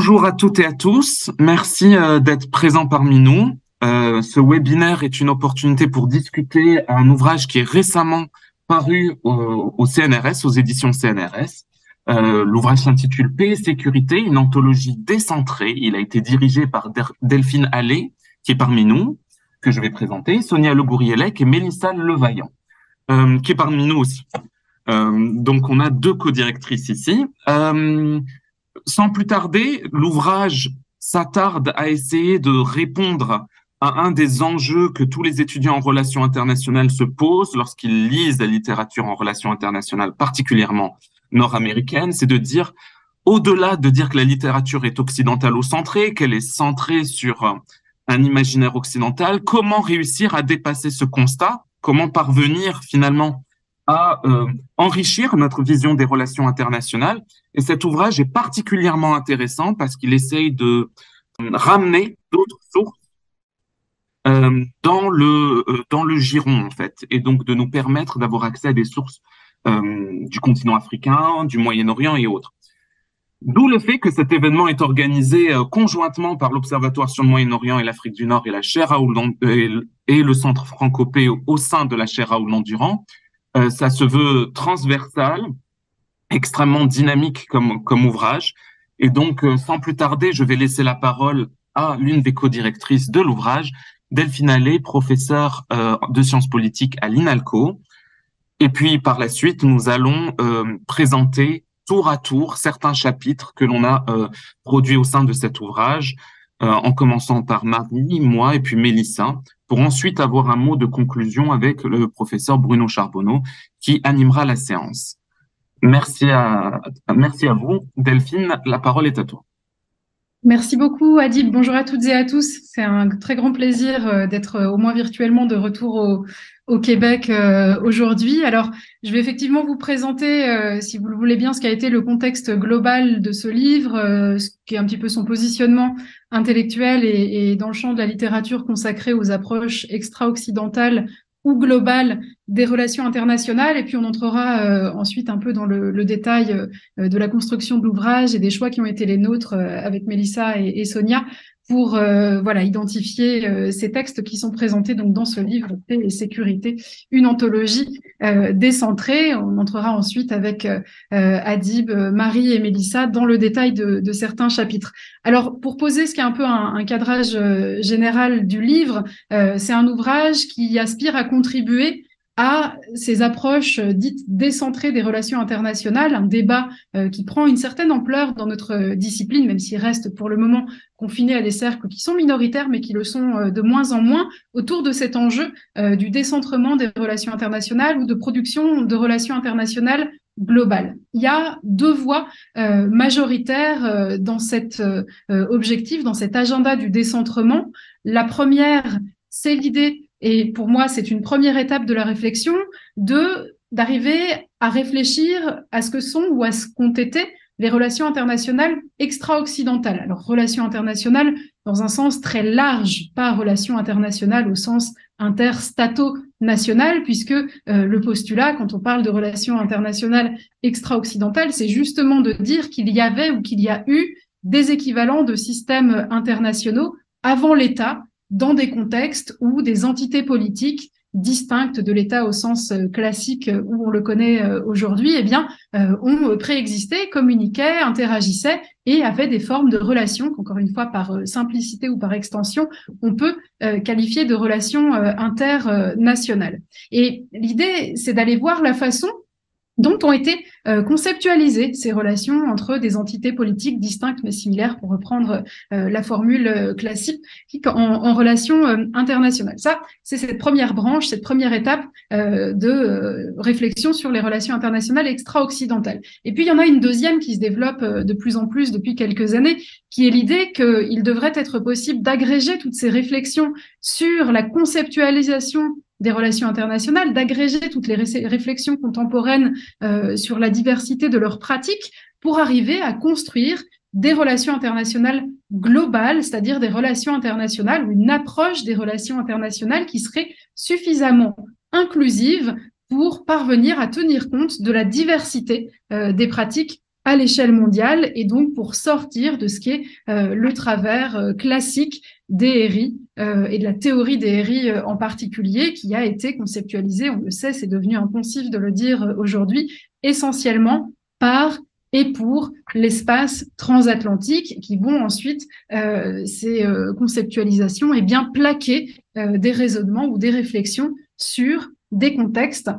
Bonjour à toutes et à tous. Merci d'être présents parmi nous. Ce webinaire est une opportunité pour discuter un ouvrage qui est récemment paru au CNRS, aux éditions CNRS. L'ouvrage s'intitule Paix et sécurité, une anthologie décentrée. Il a été dirigé par Delphine Allais, qui est parmi nous, que je vais présenter, Sonia Le Gouriellec et Mélissa Levaillant, qui est parmi nous aussi. Donc, on a deux co-directrices ici. Sans plus tarder, l'ouvrage s'attarde à essayer de répondre à un des enjeux que tous les étudiants en relations internationales se posent lorsqu'ils lisent la littérature en relations internationales, particulièrement nord-américaine, c'est de dire, au-delà de dire que la littérature est occidentalo-centrée, qu'elle est centrée sur un imaginaire occidental, comment réussir à dépasser ce constat, comment parvenir finalement à enrichir notre vision des relations internationales. Et cet ouvrage est particulièrement intéressant parce qu'il essaye de ramener d'autres sources dans le giron, en fait, et donc de nous permettre d'avoir accès à des sources du continent africain, du Moyen-Orient et autres. D'où le fait que cet événement est organisé conjointement par l'Observatoire sur le Moyen-Orient et l'Afrique du Nord et la chaire et le Centre Franco-P au sein de la chaire Raoul-Durand. Ça se veut transversal, extrêmement dynamique comme ouvrage. Et donc, sans plus tarder, je vais laisser la parole à l'une des co-directrices de l'ouvrage, Delphine Allais, professeure de sciences politiques à l'INALCO. Et puis, par la suite, nous allons présenter tour à tour certains chapitres que l'on a produits au sein de cet ouvrage, en commençant par Marie, moi et puis Mélissa, pour ensuite avoir un mot de conclusion avec le professeur Bruno Charbonneau qui animera la séance. Merci à vous. Delphine, la parole est à toi. Merci beaucoup, Adib. Bonjour à toutes et à tous. C'est un très grand plaisir d'être au moins virtuellement de retour au Québec aujourd'hui. Alors, je vais effectivement vous présenter, si vous le voulez bien, ce qui a été le contexte global de ce livre, ce qui est un petit peu son positionnement intellectuel et dans le champ de la littérature consacrée aux approches extra-occidentales ou globales des relations internationales. Et puis, on entrera ensuite un peu dans le détail de la construction de l'ouvrage et des choix qui ont été les nôtres avec Mélissa et Sonia pour voilà, identifier ces textes qui sont présentés donc dans ce livre Paix et sécurité, une anthologie décentrée. On entrera ensuite avec Adib, Marie et Mélissa dans le détail de certains chapitres. Alors, pour poser ce qui est un peu un cadrage général du livre, c'est un ouvrage qui aspire à contribuer à ces approches dites décentrées des relations internationales, un débat qui prend une certaine ampleur dans notre discipline, même s'il reste pour le moment confiné à des cercles qui sont minoritaires, mais qui le sont de moins en moins, autour de cet enjeu du décentrement des relations internationales ou de production de relations internationales globales. Il y a deux voies majoritaires dans cet objectif, dans cet agenda du décentrement. La première, c'est l'idée, et pour moi, c'est une première étape de la réflexion, d'arriver à réfléchir à ce que sont ou à ce qu'ont été les relations internationales extra-occidentales. Alors, relations internationales dans un sens très large, pas relations internationales au sens interstato-national, puisque le postulat, quand on parle de relations internationales extra-occidentales, c'est justement de dire qu'il y avait ou qu'il y a eu des équivalents de systèmes internationaux avant l'État, dans des contextes où des entités politiques distinctes de l'État au sens classique où on le connaît aujourd'hui, eh bien, ont préexisté, communiquaient, interagissaient et avaient des formes de relations qu'encore une fois, par simplicité ou par extension, on peut qualifier de relations internationales. Et l'idée, c'est d'aller voir la façon dont ont été conceptualisées ces relations entre des entités politiques distinctes mais similaires, pour reprendre la formule classique en relations internationales. Ça, c'est cette première branche, cette première étape de réflexion sur les relations internationales extra-occidentales. Et puis, il y en a une deuxième qui se développe de plus en plus depuis quelques années, qui est l'idée qu'il devrait être possible d'agréger toutes ces réflexions sur la conceptualisation des relations internationales, d'agréger toutes les réflexions contemporaines sur la diversité de leurs pratiques pour arriver à construire des relations internationales globales, c'est-à-dire des relations internationales ou une approche des relations internationales qui serait suffisamment inclusive pour parvenir à tenir compte de la diversité des pratiques à l'échelle mondiale et donc pour sortir de ce qui est le travers classique des RI et de la théorie des RI en particulier, qui a été conceptualisée, on le sait, c'est devenu un poncif de le dire aujourd'hui, essentiellement par et pour l'espace transatlantique, qui vont ensuite, ces conceptualisations, et bien plaquer des raisonnements ou des réflexions sur des contextes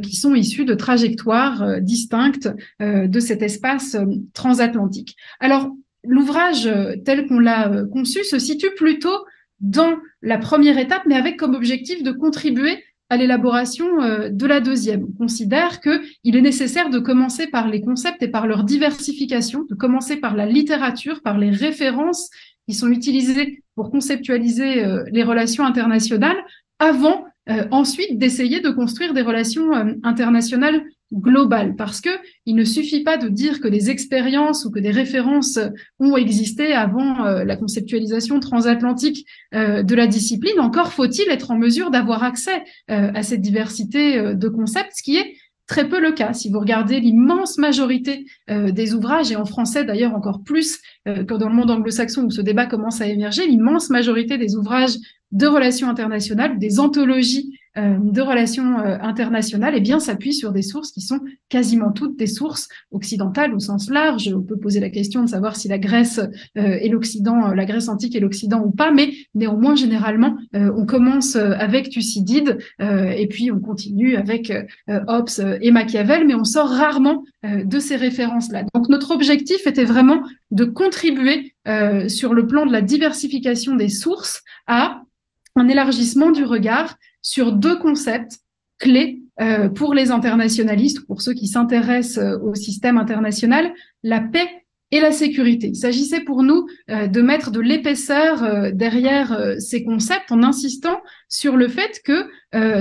qui sont issus de trajectoires distinctes de cet espace transatlantique. Alors, l'ouvrage tel qu'on l'a conçu se situe plutôt dans la première étape, mais avec comme objectif de contribuer à l'élaboration de la deuxième. On considère qu'il est nécessaire de commencer par les concepts et par leur diversification, de commencer par la littérature, par les références qui sont utilisées pour conceptualiser les relations internationales, avant ensuite d'essayer de construire des relations internationales globales, parce que il ne suffit pas de dire que des expériences ou que des références ont existé avant la conceptualisation transatlantique de la discipline. Encore faut-il être en mesure d'avoir accès à cette diversité de concepts, ce qui est très peu le cas. Si vous regardez l'immense majorité des ouvrages, et en français d'ailleurs encore plus que dans le monde anglo-saxon où ce débat commence à émerger, l'immense majorité des ouvrages de relations internationales, des anthologies de relations internationales, eh bien, s'appuie sur des sources qui sont quasiment toutes des sources occidentales au sens large. On peut poser la question de savoir si la Grèce et l'Occident, la Grèce antique et l'Occident ou pas, mais néanmoins, généralement, on commence avec Thucydide et puis on continue avec Hobbes et Machiavel, mais on sort rarement de ces références-là. Donc, notre objectif était vraiment de contribuer sur le plan de la diversification des sources à un élargissement du regard sur deux concepts clés pour les internationalistes, pour ceux qui s'intéressent au système international, la paix et la sécurité. Il s'agissait pour nous de mettre de l'épaisseur derrière ces concepts en insistant sur le fait que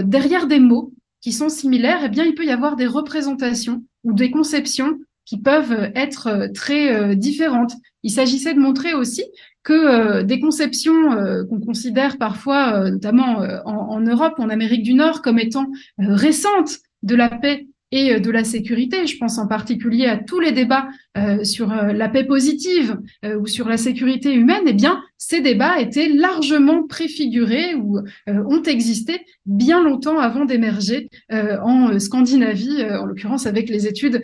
derrière des mots qui sont similaires, eh bien, il peut y avoir des représentations ou des conceptions qui peuvent être très différentes. Il s'agissait de montrer aussi que des conceptions qu'on considère parfois, notamment en Europe ou en Amérique du Nord, comme étant récentes de la paix et de la sécurité. Je pense en particulier à tous les débats sur la paix positive ou sur la sécurité humaine. Eh bien, ces débats étaient largement préfigurés ou ont existé bien longtemps avant d'émerger en Scandinavie, en l'occurrence avec les études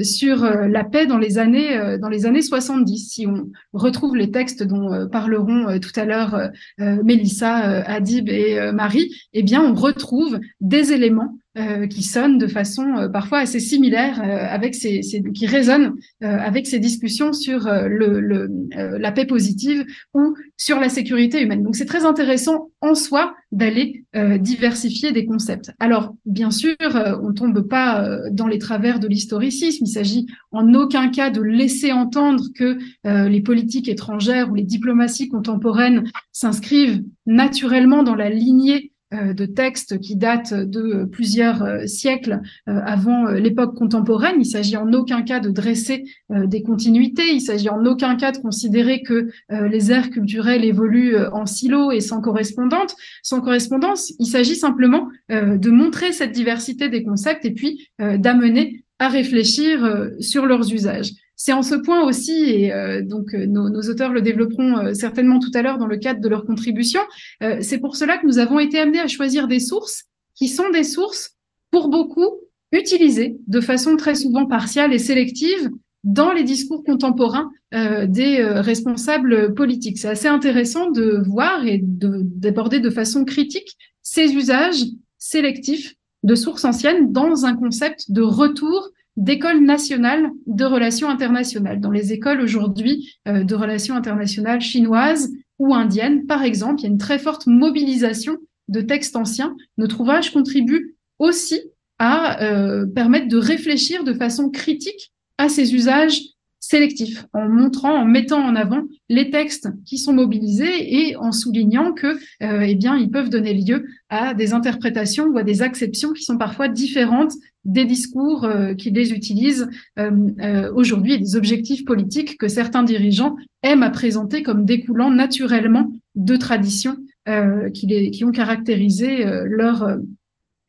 sur la paix dans les années 70. Si on retrouve les textes dont parleront tout à l'heure Mélissa, Adib et Marie, eh bien, on retrouve des éléments qui sonnent de façon parfois assez similaire qui résonnent avec ces discussions sur la paix positive ou sur la sécurité humaine. Donc c'est très intéressant en soi d'aller diversifier des concepts. Alors bien sûr, on tombe pas dans les travers de l'historicisme. Il s'agit en aucun cas de laisser entendre que les politiques étrangères ou les diplomaties contemporaines s'inscrivent naturellement dans la lignée de textes qui datent de plusieurs siècles avant l'époque contemporaine. Il s'agit en aucun cas de dresser des continuités. Il s'agit en aucun cas de considérer que les aires culturelles évoluent en silo et sans correspondance. Il s'agit simplement de montrer cette diversité des concepts et puis d'amener à réfléchir sur leurs usages. C'est en ce point aussi, et donc nos auteurs le développeront certainement tout à l'heure dans le cadre de leur contribution, c'est pour cela que nous avons été amenés à choisir des sources qui sont des sources, pour beaucoup, utilisées de façon très souvent partiale et sélective dans les discours contemporains des responsables politiques. C'est assez intéressant de voir et d'aborder de façon critique ces usages sélectifs de sources anciennes dans un concept de retour d'écoles nationales de relations internationales. Dans les écoles aujourd'hui de relations internationales chinoises ou indiennes, par exemple, il y a une très forte mobilisation de textes anciens. Notre ouvrage contribue aussi à permettre de réfléchir de façon critique à ces usages sélectifs, en montrant, en mettant en avant les textes qui sont mobilisés et en soulignant que, eh bien, ils peuvent donner lieu à des interprétations ou à des acceptions qui sont parfois différentes des discours qui les utilisent aujourd'hui et des objectifs politiques que certains dirigeants aiment à présenter comme découlant naturellement de traditions qui ont caractérisé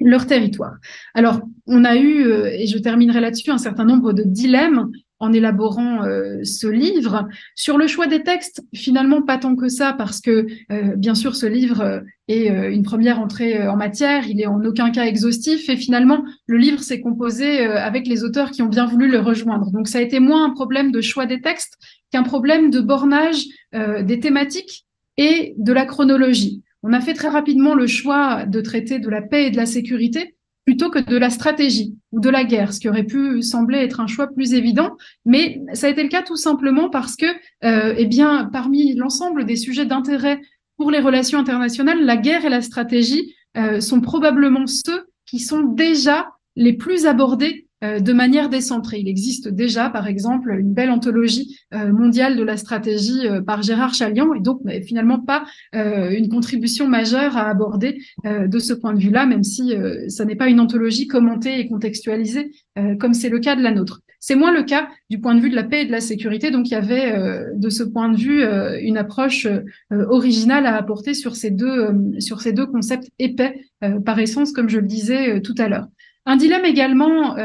leur territoire. Alors, on a eu, et je terminerai là-dessus, un certain nombre de dilemmes en élaborant ce livre. Sur le choix des textes, finalement pas tant que ça, parce que bien sûr ce livre est une première entrée en matière, il est en aucun cas exhaustif, et finalement le livre s'est composé avec les auteurs qui ont bien voulu le rejoindre. Donc ça a été moins un problème de choix des textes qu'un problème de bornage des thématiques et de la chronologie. On a fait très rapidement le choix de traiter de la paix et de la sécurité plutôt que de la stratégie ou de la guerre, ce qui aurait pu sembler être un choix plus évident, mais ça a été le cas tout simplement parce que, eh bien, parmi l'ensemble des sujets d'intérêt pour les relations internationales, la guerre et la stratégie sont probablement ceux qui sont déjà les plus abordés de manière décentrée. Il existe déjà, par exemple, une belle anthologie mondiale de la stratégie par Gérard Chaliand, et donc finalement pas une contribution majeure à aborder de ce point de vue-là, même si ça n'est pas une anthologie commentée et contextualisée comme c'est le cas de la nôtre. C'est moins le cas du point de vue de la paix et de la sécurité, donc il y avait de ce point de vue une approche originale à apporter sur ces deux concepts épais par essence, comme je le disais tout à l'heure. Un dilemme également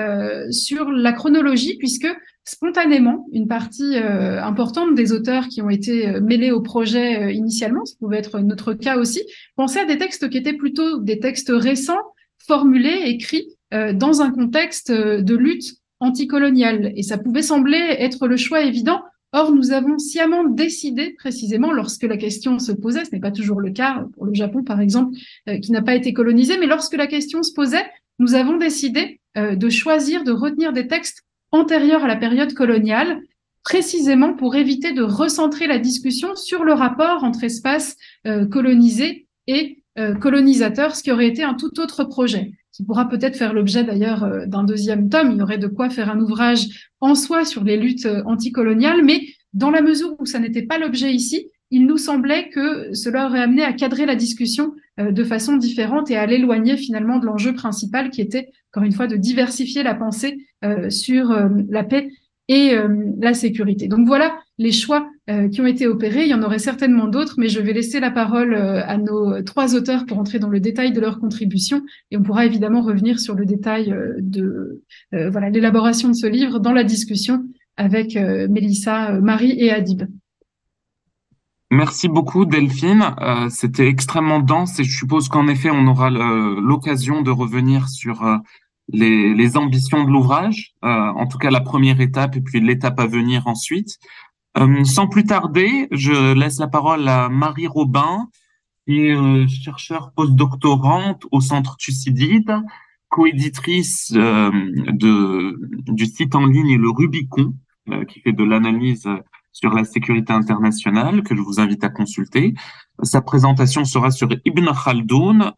sur la chronologie, puisque spontanément, une partie importante des auteurs qui ont été mêlés au projet initialement, ça pouvait être notre cas aussi, pensaient à des textes qui étaient plutôt des textes récents, formulés, écrits dans un contexte de lutte anticoloniale. Et ça pouvait sembler être le choix évident. Or, nous avons sciemment décidé, précisément, lorsque la question se posait, ce n'est pas toujours le cas pour le Japon, par exemple, qui n'a pas été colonisé, mais lorsque la question se posait, nous avons décidé de choisir de retenir des textes antérieurs à la période coloniale, précisément pour éviter de recentrer la discussion sur le rapport entre espace colonisé et colonisateur, ce qui aurait été un tout autre projet, qui pourra peut-être faire l'objet d'ailleurs d'un deuxième tome. Il y aurait de quoi faire un ouvrage en soi sur les luttes anticoloniales, mais dans la mesure où ça n'était pas l'objet ici, il nous semblait que cela aurait amené à cadrer la discussion de façon différente et à l'éloigner finalement de l'enjeu principal qui était, encore une fois, de diversifier la pensée sur la paix et la sécurité. Donc voilà les choix qui ont été opérés. Il y en aurait certainement d'autres, mais je vais laisser la parole à nos trois auteurs pour entrer dans le détail de leurs contributions, et on pourra évidemment revenir sur le détail de voilà l'élaboration de ce livre dans la discussion avec Mélissa, Marie et Adib. Merci beaucoup Delphine. C'était extrêmement dense et je suppose qu'en effet on aura l'occasion de revenir sur les ambitions de l'ouvrage, en tout cas la première étape et puis l'étape à venir ensuite. Sans plus tarder, je laisse la parole à Marie Robin, qui est chercheure postdoctorante au Centre Thucydide, coéditrice du site en ligne Le Rubicon, qui fait de l'analyse sur la sécurité internationale, que je vous invite à consulter. Sa présentation sera sur Ibn Khaldoun.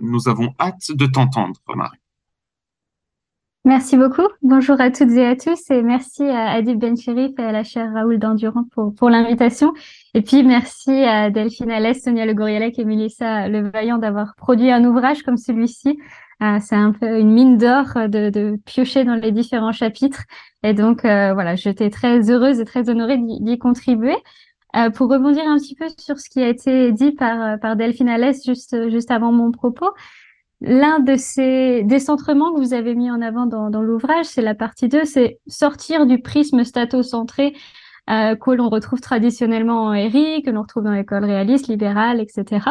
Nous avons hâte de t'entendre, Marie. Merci beaucoup. Bonjour à toutes et à tous, et merci à Adib Bencherif et à la chaire Raoul Dandurand pour l'invitation. Et puis merci à Delphine Alès, Sonia Le Gourielec et Mélissa Levaillant d'avoir produit un ouvrage comme celui-ci. C'est un peu une mine d'or de piocher dans les différents chapitres. Et donc voilà, j'étais très heureuse et très honorée d'y contribuer. Pour rebondir un petit peu sur ce qui a été dit par Delphine Alès juste avant mon propos, l'un de ces décentrements que vous avez mis en avant dans l'ouvrage, c'est la partie 2, c'est sortir du prisme statocentré que l'on retrouve traditionnellement en RI, que l'on retrouve dans l'école réaliste, libérale, etc.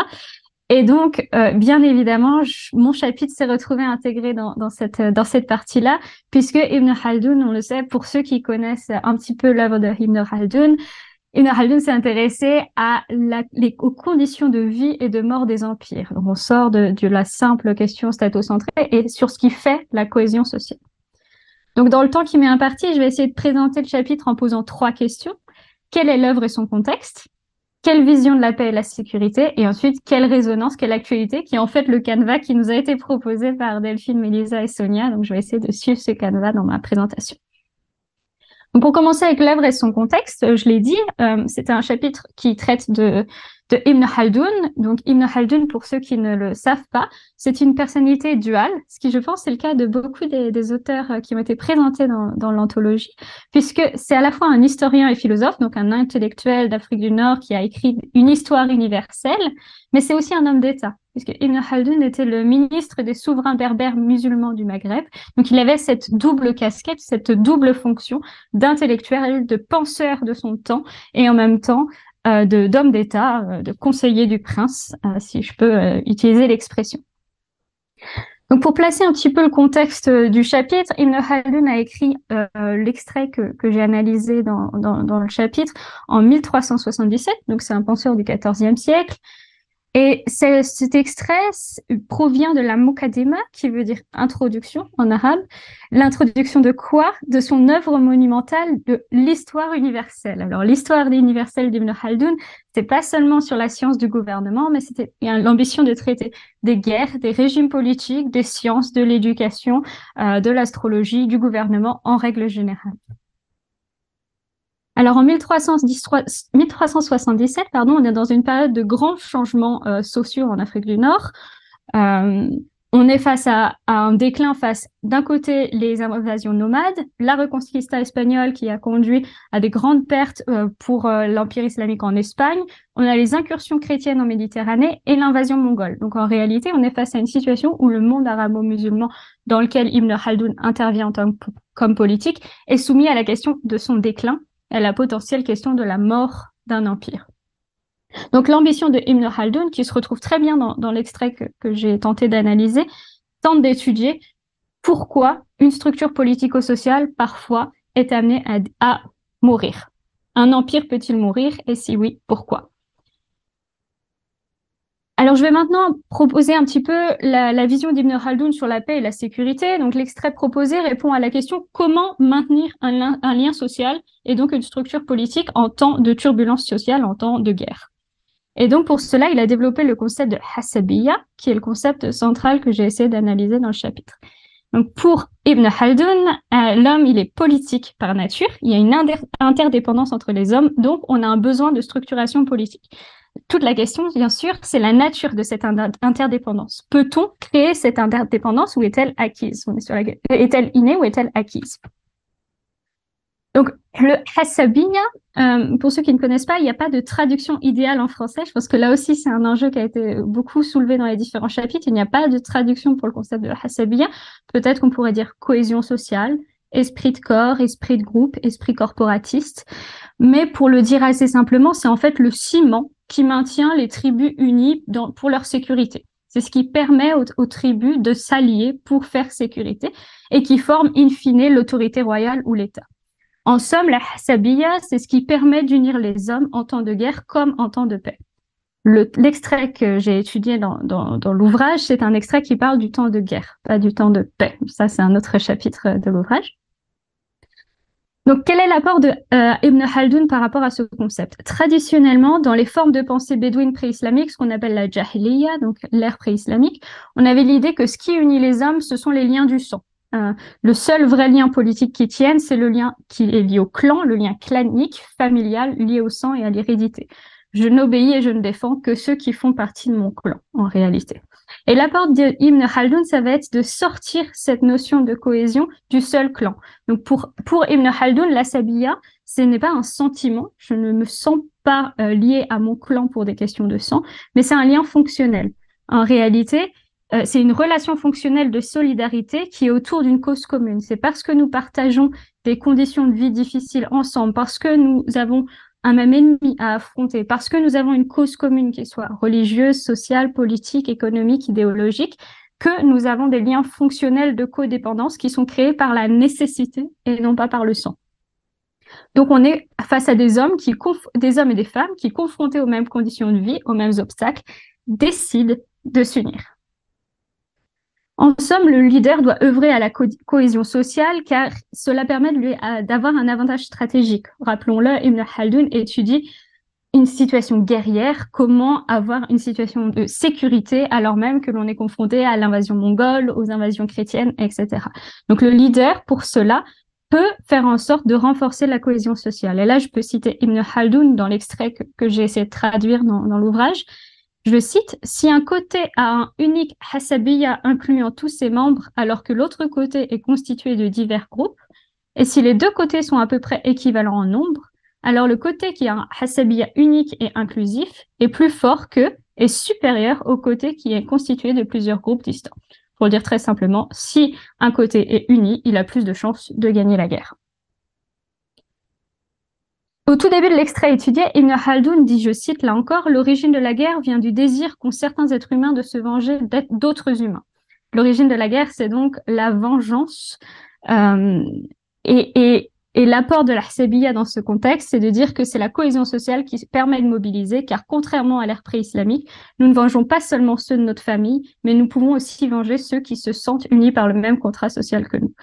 Et donc, bien évidemment, mon chapitre s'est retrouvé intégré dans cette partie-là, puisque Ibn Khaldoun, on le sait, pour ceux qui connaissent un petit peu l'œuvre de Ibn Khaldoun s'est intéressé aux conditions de vie et de mort des empires. Donc, on sort de la simple question statocentrée et sur ce qui fait la cohésion sociale. Donc, dans le temps qui m'est imparti, je vais essayer de présenter le chapitre en posant 3 questions. Quelle est l'œuvre et son contexte? Quelle vision de la paix et la sécurité? Et ensuite, quelle résonance, quelle actualité, qui est en fait le canevas qui nous a été proposé par Delphine, Mélissa et Sonia. Donc, je vais essayer de suivre ce canevas dans ma présentation. Donc, pour commencer avec l'œuvre et son contexte, je l'ai dit, c'était un chapitre qui traite de de Ibn Khaldun. Donc, Ibn Khaldun, pour ceux qui ne le savent pas, c'est une personnalité duale, ce qui, je pense, est le cas de beaucoup des auteurs qui ont été présentés dans l'anthologie, puisque c'est à la fois un historien et philosophe, donc un intellectuel d'Afrique du Nord qui a écrit une histoire universelle, mais c'est aussi un homme d'État, puisque Ibn Khaldun était le ministre des souverains berbères musulmans du Maghreb. Donc, il avait cette double casquette, cette double fonction d'intellectuel, de penseur de son temps, et en même temps, d'homme d'État, de conseiller du prince, si je peux utiliser l'expression. Donc, pour placer un petit peu le contexte du chapitre, Ibn Khaldun a écrit l'extrait que j'ai analysé dans le chapitre en 1377, donc c'est un penseur du XIVe siècle. Et cet extrait provient de la Muqaddima, qui veut dire introduction en arabe. L'introduction de quoi? De son œuvre monumentale de l'histoire universelle. Alors, l'histoire universelle d'Ibn Khaldun, c'est pas seulement sur la science du gouvernement, mais c'était l'ambition de traiter des guerres, des régimes politiques, des sciences, de l'éducation, de l'astrologie, du gouvernement en règle générale. Alors en 1377, on est dans une période de grands changements sociaux en Afrique du Nord. On est face à un déclin face, d'un côté, les invasions nomades, la Reconquista espagnole qui a conduit à des grandes pertes pour l'Empire islamique en Espagne. On a les incursions chrétiennes en Méditerranée et l'invasion mongole. Donc en réalité, on est face à une situation où le monde arabo-musulman dans lequel Ibn Khaldun intervient en tant comme politique est soumis à la question de son déclin, à la potentielle question de la mort d'un empire. Donc l'ambition de Ibn Khaldun, qui se retrouve très bien dans l'extrait que j'ai tenté d'analyser, tente d'étudier pourquoi une structure politico-sociale, parfois, est amenée à mourir. Un empire peut-il mourir? Et si oui, pourquoi? Alors, je vais maintenant proposer un petit peu la vision d'Ibn Khaldun sur la paix et la sécurité. Donc, l'extrait proposé répond à la question comment maintenir un lien social et donc une structure politique en temps de turbulence sociale, en temps de guerre. Et donc, pour cela, il a développé le concept de Hasabiyya, qui est le concept central que j'ai essayé d'analyser dans le chapitre. Donc, pour Ibn Khaldun, l'homme, il est politique par nature. Il y a une interdépendance entre les hommes, donc on a un besoin de structuration politique. Toute la question, bien sûr, c'est la nature de cette interdépendance. Peut-on créer cette interdépendance ou est-elle acquise? Est-elle innée ou est-elle acquise? Donc, le Hasabiyya, pour ceux qui ne connaissent pas, il n'y a pas de traduction idéale en français. Je pense que là aussi, c'est un enjeu qui a été beaucoup soulevé dans les différents chapitres. Il n'y a pas de traduction pour le concept de Hasabiyya. Peut-être qu'on pourrait dire cohésion sociale, esprit de corps, esprit de groupe, esprit corporatiste. Mais pour le dire assez simplement, c'est en fait le ciment qui maintient les tribus unies pour leur sécurité. C'est ce qui permet aux tribus de s'allier pour faire sécurité et qui forme in fine l'autorité royale ou l'État. En somme, la Hasabiyya, c'est ce qui permet d'unir les hommes en temps de guerre comme en temps de paix. L'extrait que j'ai étudié dans l'ouvrage, c'est un extrait qui parle du temps de guerre, pas du temps de paix. Ça, c'est un autre chapitre de l'ouvrage. Donc, quel est l'apport de Ibn Khaldun par rapport à ce concept? Traditionnellement, dans les formes de pensée bédouine pré-islamique, ce qu'on appelle la Jahiliya, donc l'ère pré-islamique, on avait l'idée que ce qui unit les hommes, ce sont les liens du sang. Le seul vrai lien politique qui tienne, c'est le lien qui est lié au clan, le lien clanique, familial, lié au sang et à l'hérédité. Je n'obéis et je ne défends que ceux qui font partie de mon clan, en réalité. Et l'apport d'Ibn Khaldun, ça va être de sortir cette notion de cohésion du seul clan. Donc pour Ibn Khaldun, l'Asabiyya, ce n'est pas un sentiment, je ne me sens pas lié à mon clan pour des questions de sang, mais c'est un lien fonctionnel. En réalité, c'est une relation fonctionnelle de solidarité qui est autour d'une cause commune. C'est parce que nous partageons des conditions de vie difficiles ensemble, parce que nous avons un même ennemi à affronter, parce que nous avons une cause commune qui soit religieuse, sociale, politique, économique, idéologique, que nous avons des liens fonctionnels de codépendance qui sont créés par la nécessité et non pas par le sang. Donc on est face à des hommes et des femmes qui, confrontés aux mêmes conditions de vie, aux mêmes obstacles, décident de s'unir. En somme, le leader doit œuvrer à la cohésion sociale car cela permet d'avoir un avantage stratégique. Rappelons-le, Ibn Khaldun étudie une situation guerrière, comment avoir une situation de sécurité alors même que l'on est confronté à l'invasion mongole, aux invasions chrétiennes, etc. Donc le leader, pour cela, peut faire en sorte de renforcer la cohésion sociale. Et là, je peux citer Ibn Khaldoun dans l'extrait que j'ai essayé de traduire dans l'ouvrage. Je cite, « Si un côté a un unique hasabiyya incluant tous ses membres, alors que l'autre côté est constitué de divers groupes, et si les deux côtés sont à peu près équivalents en nombre, alors le côté qui a un hasabiyya unique et inclusif est plus fort que et supérieur au côté qui est constitué de plusieurs groupes distants. » Pour le dire très simplement, si un côté est uni, il a plus de chances de gagner la guerre. Au tout début de l'extrait étudié, Ibn Khaldoun dit, je cite là encore, « L'origine de la guerre vient du désir qu'ont certains êtres humains de se venger d'autres humains. » L'origine de la guerre, c'est donc la vengeance. Et l'apport de la Hsabiyya dans ce contexte, c'est de dire que c'est la cohésion sociale qui permet de mobiliser, car contrairement à l'ère pré-islamique, nous ne vengeons pas seulement ceux de notre famille, mais nous pouvons aussi venger ceux qui se sentent unis par le même contrat social que nous.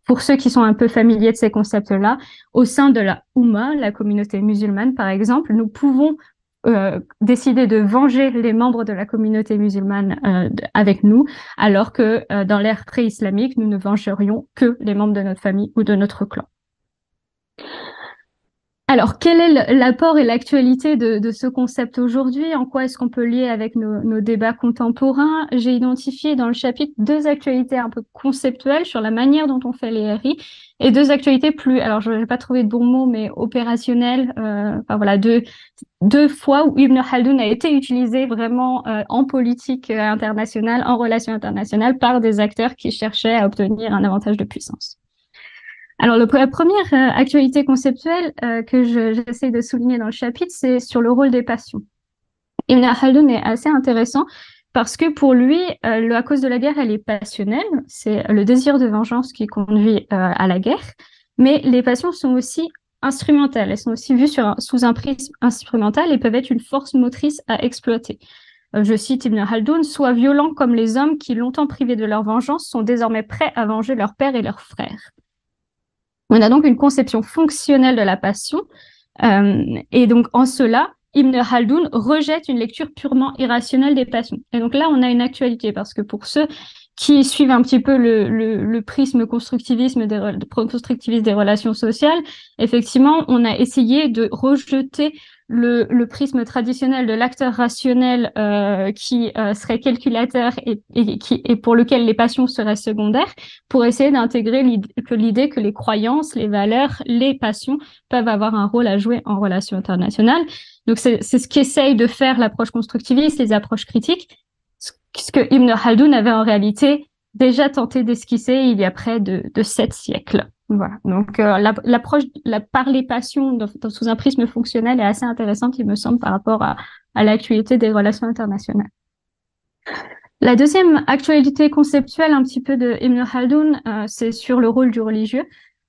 Pour ceux qui sont un peu familiers de ces concepts-là, au sein de la Oumma, la communauté musulmane par exemple, nous pouvons décider de venger les membres de la communauté musulmane avec nous, alors que dans l'ère pré-islamique, nous ne vengerions que les membres de notre famille ou de notre clan. Alors, quel est l'apport et l'actualité de ce concept aujourd'hui? En quoi est-ce qu'on peut lier avec nos débats contemporains? J'ai identifié dans le chapitre 2 actualités un peu conceptuelles sur la manière dont on fait les RI et 2 actualités plus, alors je n'ai pas trouvé de bon mot, mais opérationnelles. Enfin voilà, deux fois où Ibn Khaldoun a été utilisé vraiment en politique internationale, en relations internationales, par des acteurs qui cherchaient à obtenir un avantage de puissance. Alors, la première actualité conceptuelle que j'essaie de souligner dans le chapitre, c'est sur le rôle des passions. Ibn Khaldoun est assez intéressant parce que pour lui, la cause de la guerre, elle est passionnelle. C'est le désir de vengeance qui conduit à la guerre. Mais les passions sont aussi instrumentales. Elles sont aussi vues sous un prisme instrumental et peuvent être une force motrice à exploiter. Je cite Ibn Khaldoun, « Soient violents comme les hommes qui, longtemps privés de leur vengeance, sont désormais prêts à venger leur père et leurs frères. » On a donc une conception fonctionnelle de la passion. Et donc, en cela, Ibn Khaldoun rejette une lecture purement irrationnelle des passions. Et donc là, on a une actualité, parce que pour ceux qui suivent un petit peu le prisme constructiviste des relations sociales, effectivement, on a essayé de rejeter le prisme traditionnel de l'acteur rationnel qui serait calculateur et pour lequel les passions seraient secondaires, pour essayer d'intégrer l'idée que les croyances, les valeurs, les passions peuvent avoir un rôle à jouer en relations internationales. Donc c'est ce qu'essaye de faire l'approche constructiviste, les approches critiques, ce que Ibn Khaldoun avait en réalité déjà tenté d'esquisser il y a près de 7 siècles. Voilà. Donc l'approche par les passions sous un prisme fonctionnel est assez intéressante, il me semble, par rapport à l'actualité des relations internationales. La deuxième actualité conceptuelle un petit peu de Ibn Khaldoun, c'est sur le rôle du religieux.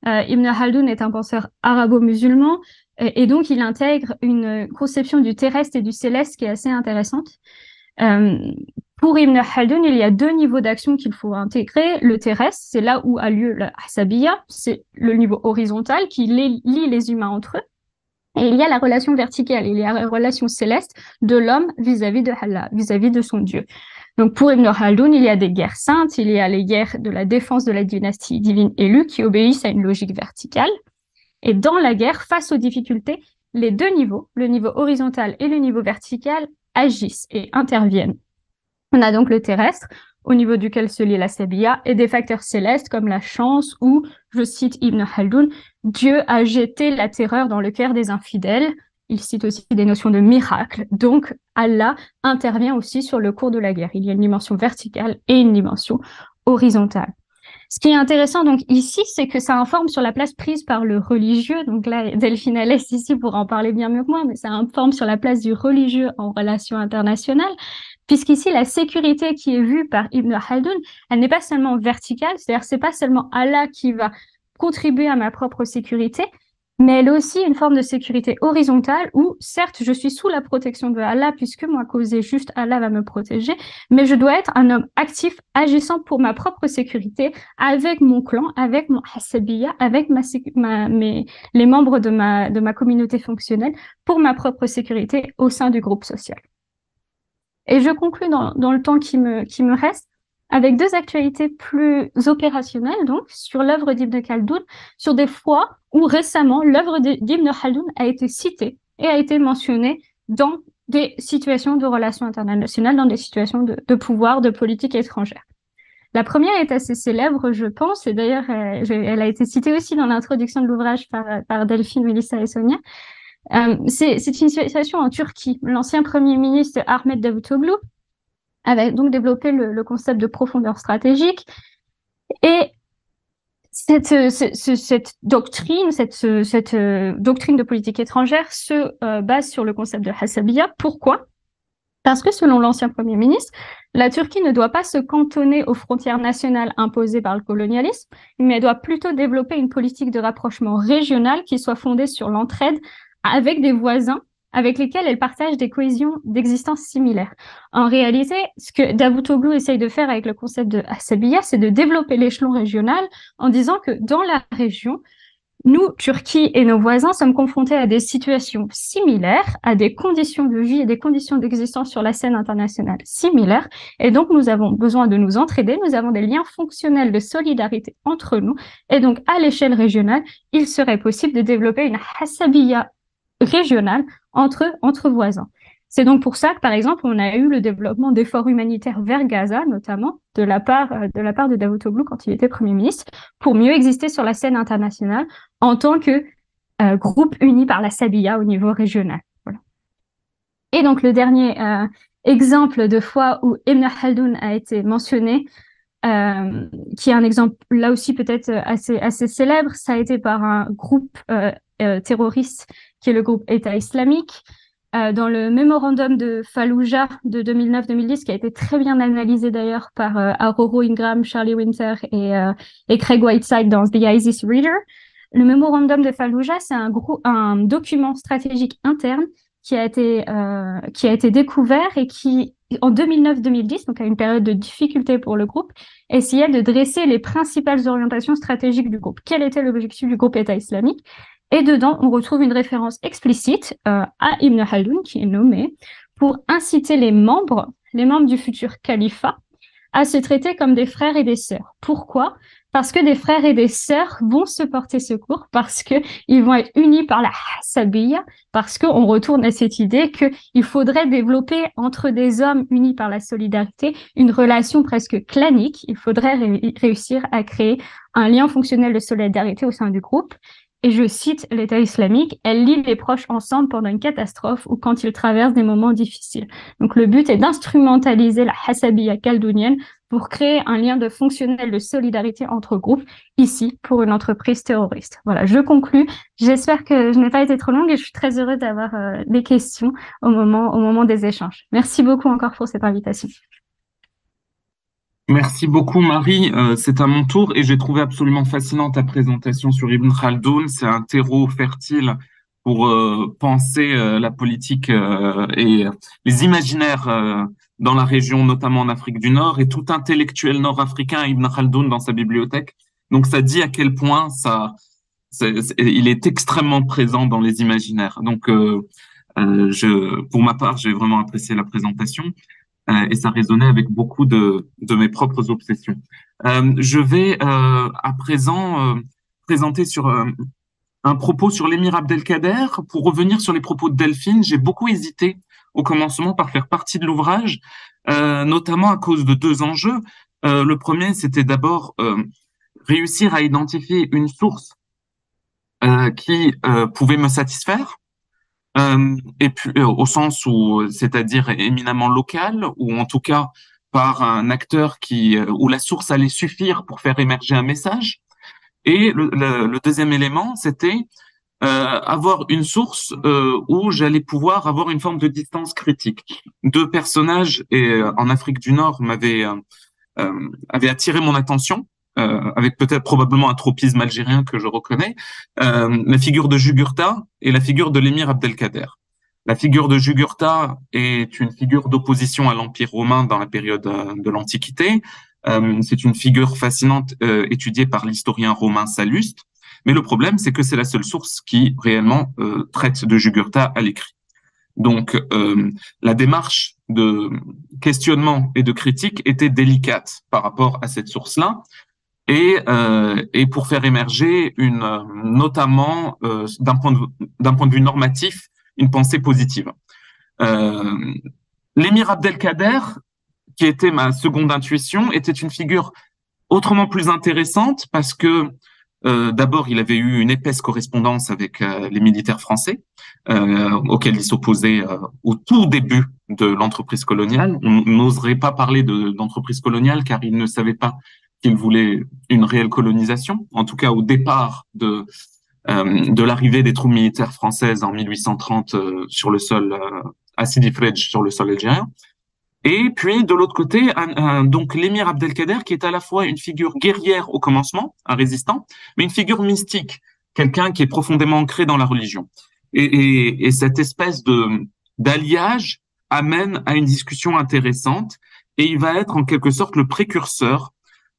Ibn Khaldoun est un penseur arabo-musulman et donc il intègre une conception du terrestre et du céleste qui est assez intéressante. Pour Ibn Khaldoun, il y a 2 niveaux d'action qu'il faut intégrer. Le terrestre, c'est là où a lieu la Hsabiyya, c'est le niveau horizontal qui lie les humains entre eux. Et il y a la relation verticale, il y a la relation céleste de l'homme vis-à-vis de Allah, vis-à-vis de son Dieu. Donc pour Ibn Khaldoun, il y a des guerres saintes, il y a les guerres de la défense de la dynastie divine élue qui obéissent à une logique verticale. Et dans la guerre, face aux difficultés, les 2 niveaux, le niveau horizontal et le niveau vertical, agissent et interviennent. On a donc le terrestre, au niveau duquel se lie la Hsabiyya, et des facteurs célestes comme la chance ou, je cite Ibn Khaldoun, « Dieu a jeté la terreur dans le cœur des infidèles ». Il cite aussi des notions de miracle. Donc, Allah intervient aussi sur le cours de la guerre. Il y a une dimension verticale et une dimension horizontale. Ce qui est intéressant donc ici, c'est que ça informe sur la place prise par le religieux. Donc là, Delphine Alès ici pour en parler bien mieux que moi, mais ça informe sur la place du religieux en relations internationales. Puisqu'ici, la sécurité qui est vue par Ibn Khaldoun, elle n'est pas seulement verticale, c'est-à-dire c'est pas seulement Allah qui va contribuer à ma propre sécurité, mais elle est aussi une forme de sécurité horizontale où, certes, je suis sous la protection de Allah, puisque moi, causé juste, Allah va me protéger, mais je dois être un homme actif, agissant pour ma propre sécurité, avec mon clan, avec mon Hsabiyya, avec les membres de ma communauté fonctionnelle, pour ma propre sécurité au sein du groupe social. Et je conclus dans le temps qui me reste avec deux actualités plus opérationnelles, donc, sur l'œuvre d'Ibn Khaldoun, sur des fois où récemment l'œuvre d'Ibn Khaldoun a été citée et a été mentionnée dans des situations de relations internationales, dans des situations de pouvoir, de politique étrangère. La première est assez célèbre, je pense, et d'ailleurs, elle a été citée aussi dans l'introduction de l'ouvrage par Delphine, Mélissa et Sonia. C'est une situation en Turquie. L'ancien Premier ministre Ahmet Davutoglu avait donc développé le concept de profondeur stratégique. Et cette doctrine, cette doctrine de politique étrangère se base sur le concept de Hassabiya. Pourquoi? Parce que selon l'ancien Premier ministre, la Turquie ne doit pas se cantonner aux frontières nationales imposées par le colonialisme, mais elle doit plutôt développer une politique de rapprochement régional qui soit fondée sur l'entraide avec des voisins avec lesquels elle partage des cohésions d'existence similaires. En réalité, ce que Davutoglu essaye de faire avec le concept de Hassabiya, c'est de développer l'échelon régional en disant que dans la région, nous, Turquie et nos voisins, sommes confrontés à des situations similaires, à des conditions de vie et des conditions d'existence sur la scène internationale similaires. Et donc, nous avons besoin de nous entraider. Nous avons des liens fonctionnels de solidarité entre nous. Et donc, à l'échelle régionale, il serait possible de développer une hassabiya régionale entre voisins. C'est donc pour ça que, par exemple, on a eu le développement d'efforts humanitaires vers Gaza, notamment de la part de Davutoglu quand il était Premier ministre, pour mieux exister sur la scène internationale en tant que groupe uni par la Sabiya au niveau régional. Voilà. Et donc, le dernier exemple de fois où Ibn Khaldoun a été mentionné, qui est un exemple là aussi peut-être assez célèbre, ça a été par un groupe terroriste qui est le groupe État islamique. Dans le mémorandum de Fallujah de 2009-2010, qui a été très bien analysé d'ailleurs par Aurora Ingram, Charlie Winter et Craig Whiteside dans The ISIS Reader. Le mémorandum de Fallujah, c'est un document stratégique interne qui a été découvert et qui, en 2009-2010, donc à une période de difficulté pour le groupe, essayait de dresser les principales orientations stratégiques du groupe. Quel était l'objectif du groupe État islamique? Et dedans, on retrouve une référence explicite à Ibn Khaldoun, qui est nommé, pour inciter les membres du futur califat, à se traiter comme des frères et des sœurs. Pourquoi? Parce que des frères et des sœurs vont se porter secours, parce qu'ils vont être unis par la hassabiya, parce qu'on retourne à cette idée qu'il faudrait développer entre des hommes unis par la solidarité une relation presque clanique. Il faudrait réussir à créer un lien fonctionnel de solidarité au sein du groupe. Et je cite l'État islamique, elle lie les proches ensemble pendant une catastrophe ou quand ils traversent des moments difficiles. Donc le but est d'instrumentaliser la hassabiya khaldounienne pour créer un lien de fonctionnel de solidarité entre groupes, ici pour une entreprise terroriste. Voilà, je conclus. J'espère que je n'ai pas été trop longue et je suis très heureuse d'avoir des questions au moment des échanges. Merci beaucoup encore pour cette invitation. Merci beaucoup, Marie. C'est à mon tour et j'ai trouvé absolument fascinante ta présentation sur Ibn Khaldoun. C'est un terreau fertile pour penser la politique et les imaginaires dans la région, notamment en Afrique du Nord, et tout intellectuel nord-africain a Ibn Khaldoun dans sa bibliothèque. Donc, ça dit à quel point il est extrêmement présent dans les imaginaires. Donc, pour ma part, j'ai vraiment apprécié la présentation. Et ça résonnait avec beaucoup de mes propres obsessions. Je vais à présent présenter sur un propos sur l'émir Abdelkader. Pour revenir sur les propos de Delphine, j'ai beaucoup hésité au commencement par faire partie de l'ouvrage, notamment à cause de deux enjeux. Le premier, c'était d'abord réussir à identifier une source qui pouvait me satisfaire. Et puis au sens où, c'est-à-dire éminemment local, ou en tout cas par un acteur où la source allait suffire pour faire émerger un message. Et le deuxième élément, c'était avoir une source où j'allais pouvoir avoir une forme de distance critique. Deux personnages en Afrique du Nord avaient attiré mon attention. Avec peut-être probablement un tropisme algérien que je reconnais, la figure de Jugurtha et la figure de l'émir Abdelkader. La figure de Jugurtha est une figure d'opposition à l'Empire romain dans la période de l'Antiquité. C'est une figure fascinante étudiée par l'historien romain Salluste. Mais le problème, c'est que c'est la seule source qui réellement traite de Jugurtha à l'écrit. Donc, la démarche de questionnement et de critique était délicate par rapport à cette source-là, et pour faire émerger notamment d'un point de vue normatif, une pensée positive. L'émir Abdelkader, qui était ma seconde intuition, était une figure autrement plus intéressante parce que d'abord, il avait eu une épaisse correspondance avec les militaires français, auxquels il s'opposait au tout début de l'entreprise coloniale. On n'oserait pas parler d'entreprise coloniale car il ne savait pas qu'il voulait une réelle colonisation, en tout cas au départ de l'arrivée des troupes militaires françaises en 1830 sur le sol, à Sidi Fredj, sur le sol algérien. Et puis, de l'autre côté, donc l'émir Abdelkader, qui est à la fois une figure guerrière au commencement, un résistant, mais une figure mystique, quelqu'un qui est profondément ancré dans la religion. Et cette espèce d'alliage amène à une discussion intéressante, et il va être en quelque sorte le précurseur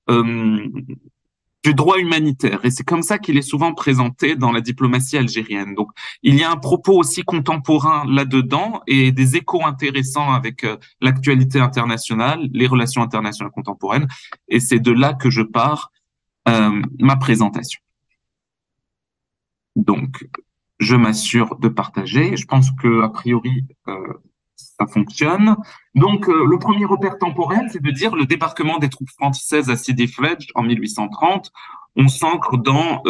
du droit humanitaire. Et c'est comme ça qu'il est souvent présenté dans la diplomatie algérienne. Donc, il y a un propos aussi contemporain là-dedans et des échos intéressants avec l'actualité internationale, les relations internationales contemporaines. Et c'est de là que je pars ma présentation. Donc, je m'assure de partager. Je pense que a priori, ça fonctionne. Donc, le premier repère temporel, c'est de dire le débarquement des troupes françaises à Sidi Fredj en 1830. On s'ancre dans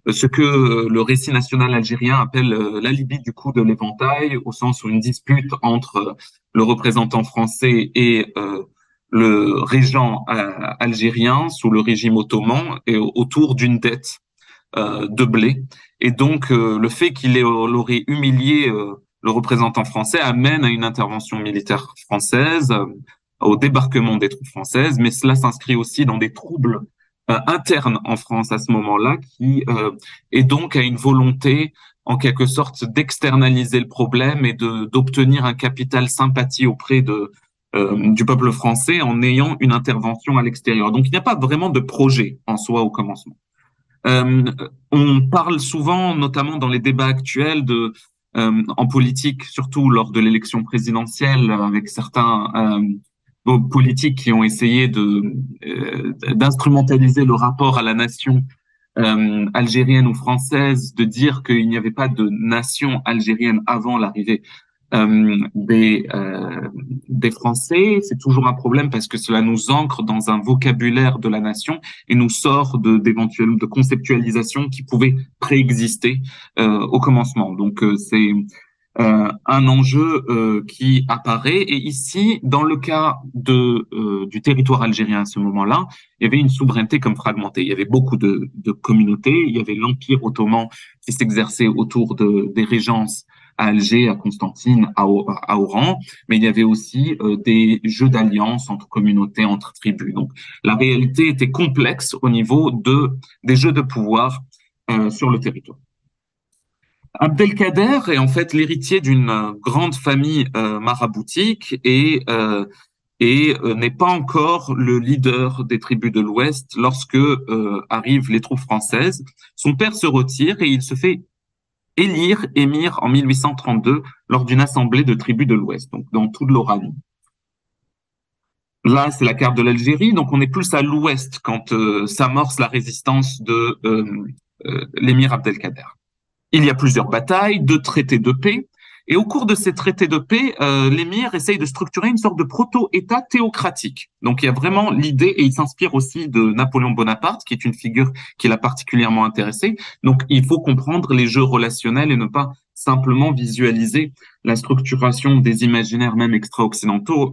ce que le récit national algérien appelle l'alibi du coup de l'éventail, au sens où une dispute entre le représentant français et le régent algérien sous le régime ottoman et autour d'une dette de blé. Et donc, le fait qu'il l'aurait humilié le représentant français amène à une intervention militaire française, au débarquement des troupes françaises, mais cela s'inscrit aussi dans des troubles internes en France à ce moment-là, et donc à une volonté, en quelque sorte, d'externaliser le problème et d'obtenir un capital sympathie auprès du peuple français en ayant une intervention à l'extérieur. Donc, il n'y a pas vraiment de projet en soi au commencement. On parle souvent, notamment dans les débats actuels, en politique, surtout lors de l'élection présidentielle, avec certains politiques qui ont essayé d'instrumentaliser le rapport à la nation algérienne ou française, de dire qu'il n'y avait pas de nation algérienne avant l'arrivée des Français. C'est toujours un problème parce que cela nous ancre dans un vocabulaire de la nation et nous sort d'éventuelles conceptualisations qui pouvaient préexister au commencement. Donc c'est un enjeu qui apparaît. Et ici, dans le cas du territoire algérien à ce moment-là, il y avait une souveraineté comme fragmentée. Il y avait beaucoup de communautés. Il y avait l'Empire ottoman qui s'exerçait autour des régences à Alger, à Constantine, à Oran, mais il y avait aussi des jeux d'alliance entre communautés, entre tribus. Donc, la réalité était complexe au niveau des jeux de pouvoir sur le territoire. Abdelkader est en fait l'héritier d'une grande famille maraboutique et n'est pas encore le leader des tribus de l'Ouest lorsque arrivent les troupes françaises. Son père se retire et il se fait élire émir en 1832 lors d'une assemblée de tribus de l'Ouest, donc dans toute l'Oranie. Là, c'est la carte de l'Algérie, donc on est plus à l'Ouest quand s'amorce la résistance de l'émir Abdelkader. Il y a plusieurs batailles, 2 traités de paix, et au cours de ces traités de paix, l'émir essaye de structurer une sorte de proto-État théocratique. Donc il y a vraiment l'idée, et il s'inspire aussi de Napoléon Bonaparte, qui est une figure qui l'a particulièrement intéressé. Donc il faut comprendre les jeux relationnels et ne pas simplement visualiser la structuration des imaginaires même extra-occidentaux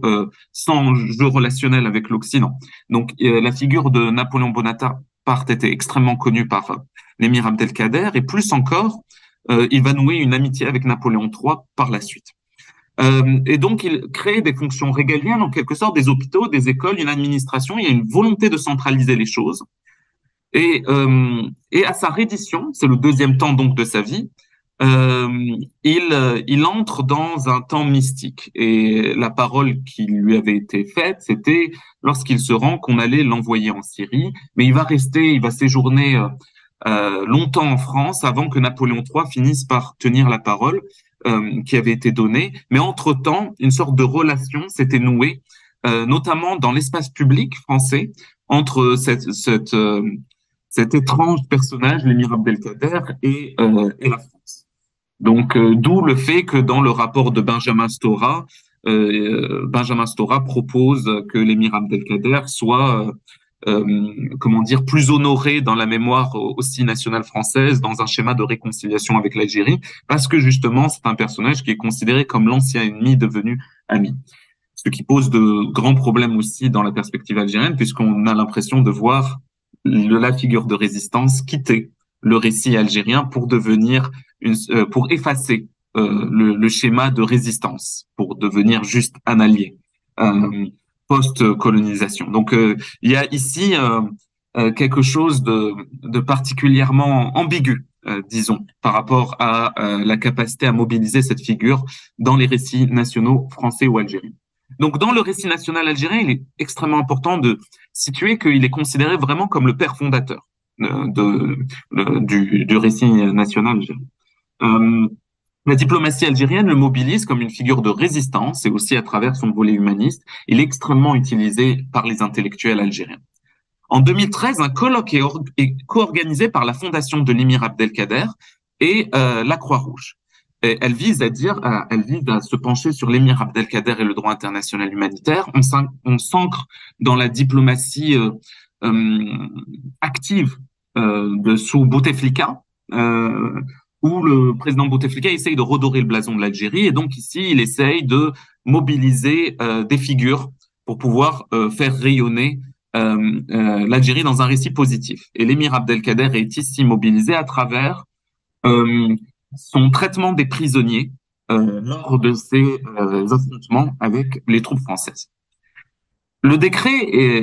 sans jeu relationnel avec l'Occident. Donc la figure de Napoléon Bonaparte était extrêmement connue par l'émir Abdelkader, et plus encore, il va nouer une amitié avec Napoléon III par la suite. Et donc, il crée des fonctions régaliennes, en quelque sorte, des hôpitaux, des écoles, une administration. Il y a une volonté de centraliser les choses. Et à sa reddition, c'est le deuxième temps donc de sa vie, il entre dans un temps mystique. Et la parole qui lui avait été faite, c'était lorsqu'il se rend qu'on allait l'envoyer en Syrie, mais il va séjourner longtemps en France avant que Napoléon III finisse par tenir la parole. qui avait été donné, mais entre-temps, une sorte de relation s'était nouée, notamment dans l'espace public français, entre cet étrange personnage, l'émir Abdelkader, et la France. Donc, d'où le fait que dans le rapport de Benjamin Stora propose que l'émir Abdelkader soit, comment dire, plus honoré dans la mémoire aussi nationale française, dans un schéma de réconciliation avec l'Algérie, parce que justement, c'est un personnage qui est considéré comme l'ancien ennemi devenu ami. Ce qui pose de grands problèmes aussi dans la perspective algérienne, puisqu'on a l'impression de voir la figure de résistance quitter le récit algérien pour devenir pour effacer le schéma de résistance, pour devenir juste un allié post-colonisation. Donc, il y a ici quelque chose de particulièrement ambigu, disons, par rapport à la capacité à mobiliser cette figure dans les récits nationaux français ou algériens. Donc, dans le récit national algérien, il est extrêmement important de situer qu'il est considéré vraiment comme le père fondateur du récit national algérien. La diplomatie algérienne le mobilise comme une figure de résistance et aussi à travers son volet humaniste. Il est extrêmement utilisé par les intellectuels algériens. En 2013, un colloque est co-organisé par la fondation de l'émir Abdelkader et la Croix-Rouge. Elle vise à se pencher sur l'émir Abdelkader et le droit international humanitaire. On s'ancre dans la diplomatie active sous Bouteflika, où le président Bouteflika essaye de redorer le blason de l'Algérie. Et donc ici, il essaye de mobiliser des figures pour pouvoir faire rayonner l'Algérie dans un récit positif. Et l'émir Abdelkader est ici mobilisé à travers son traitement des prisonniers lors de ces affrontements avec les troupes françaises. Le décret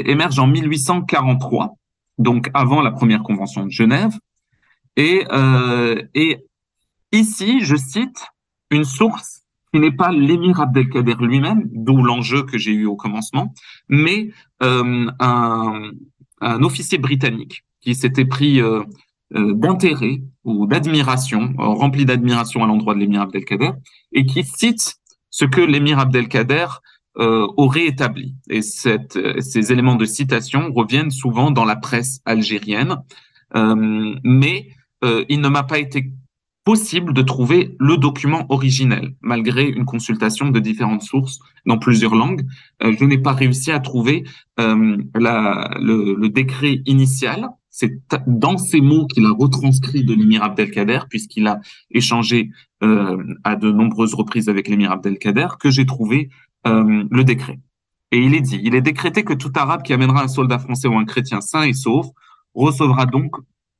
émerge en 1843, donc avant la première convention de Genève, et ici, je cite une source qui n'est pas l'émir Abdelkader lui-même, d'où l'enjeu que j'ai eu au commencement, mais un officier britannique qui s'était pris d'intérêt ou d'admiration, rempli d'admiration à l'endroit de l'émir Abdelkader, et qui cite ce que l'émir Abdelkader aurait établi. Et ces éléments de citation reviennent souvent dans la presse algérienne, mais il ne m'a pas été possible de trouver le document originel, malgré une consultation de différentes sources dans plusieurs langues. Je n'ai pas réussi à trouver le décret initial. C'est dans ces mots qu'il a retranscrit de l'émir Abdelkader, puisqu'il a échangé à de nombreuses reprises avec l'émir Abdelkader, que j'ai trouvé le décret. Et il est décrété que tout Arabe qui amènera un soldat français ou un chrétien sain et sauf recevra donc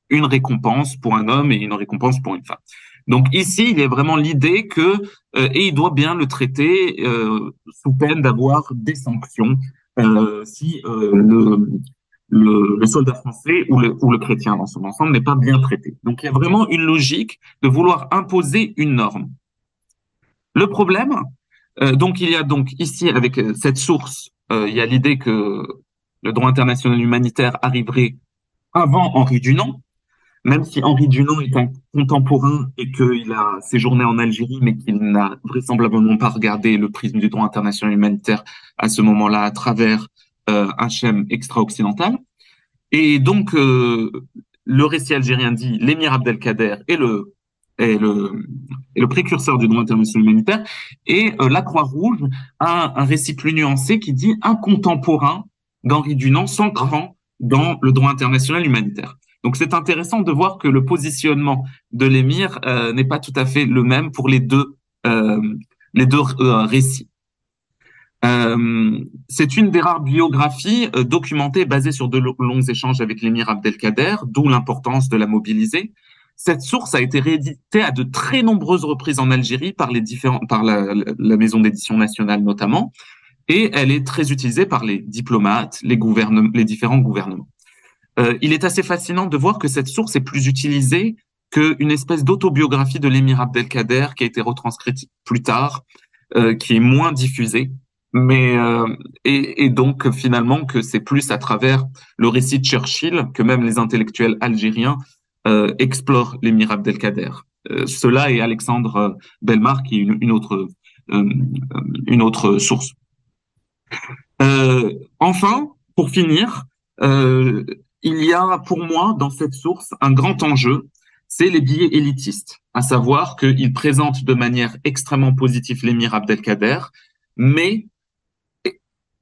une récompense pour un homme et une récompense pour une femme. Donc ici, il y a vraiment l'idée que et il doit bien le traiter sous peine d'avoir des sanctions si le soldat français ou le chrétien dans son ensemble n'est pas bien traité. Donc il y a vraiment une logique de vouloir imposer une norme. Le problème, donc il y a donc ici avec cette source, il y a l'idée que le droit international humanitaire arriverait avant Henri Dunant, même si Henri Dunant est un contemporain et qu'il a séjourné en Algérie, mais qu'il n'a vraisemblablement pas regardé le prisme du droit international humanitaire à ce moment-là à travers un schème extra-occidental. Et donc, le récit algérien dit l'émir Abdelkader est le précurseur du droit international humanitaire, et la Croix-Rouge a un récit plus nuancé qui dit un contemporain d'Henri Dunant s'ancrant dans le droit international humanitaire. Donc c'est intéressant de voir que le positionnement de l'émir n'est pas tout à fait le même pour les deux récits. C'est une des rares biographies documentées basées sur de longs échanges avec l'émir Abdelkader, d'où l'importance de la mobiliser. Cette source a été rééditée à de très nombreuses reprises en Algérie par la maison d'édition nationale notamment, et elle est très utilisée par les diplomates, les différents gouvernements. Il est assez fascinant de voir que cette source est plus utilisée qu'une espèce d'autobiographie de l'émir Abdelkader qui a été retranscrite plus tard, qui est moins diffusée, mais et donc finalement que c'est plus à travers le récit de Churchill que même les intellectuels algériens explorent l'émir Abdelkader. cela et Alexandre Belmar, qui est euh, une autre source. Enfin, pour finir, euh, il y a pour moi dans cette source un grand enjeu, c'est les billets élitistes, à savoir qu'ils présentent de manière extrêmement positive l'émir Abdelkader, mais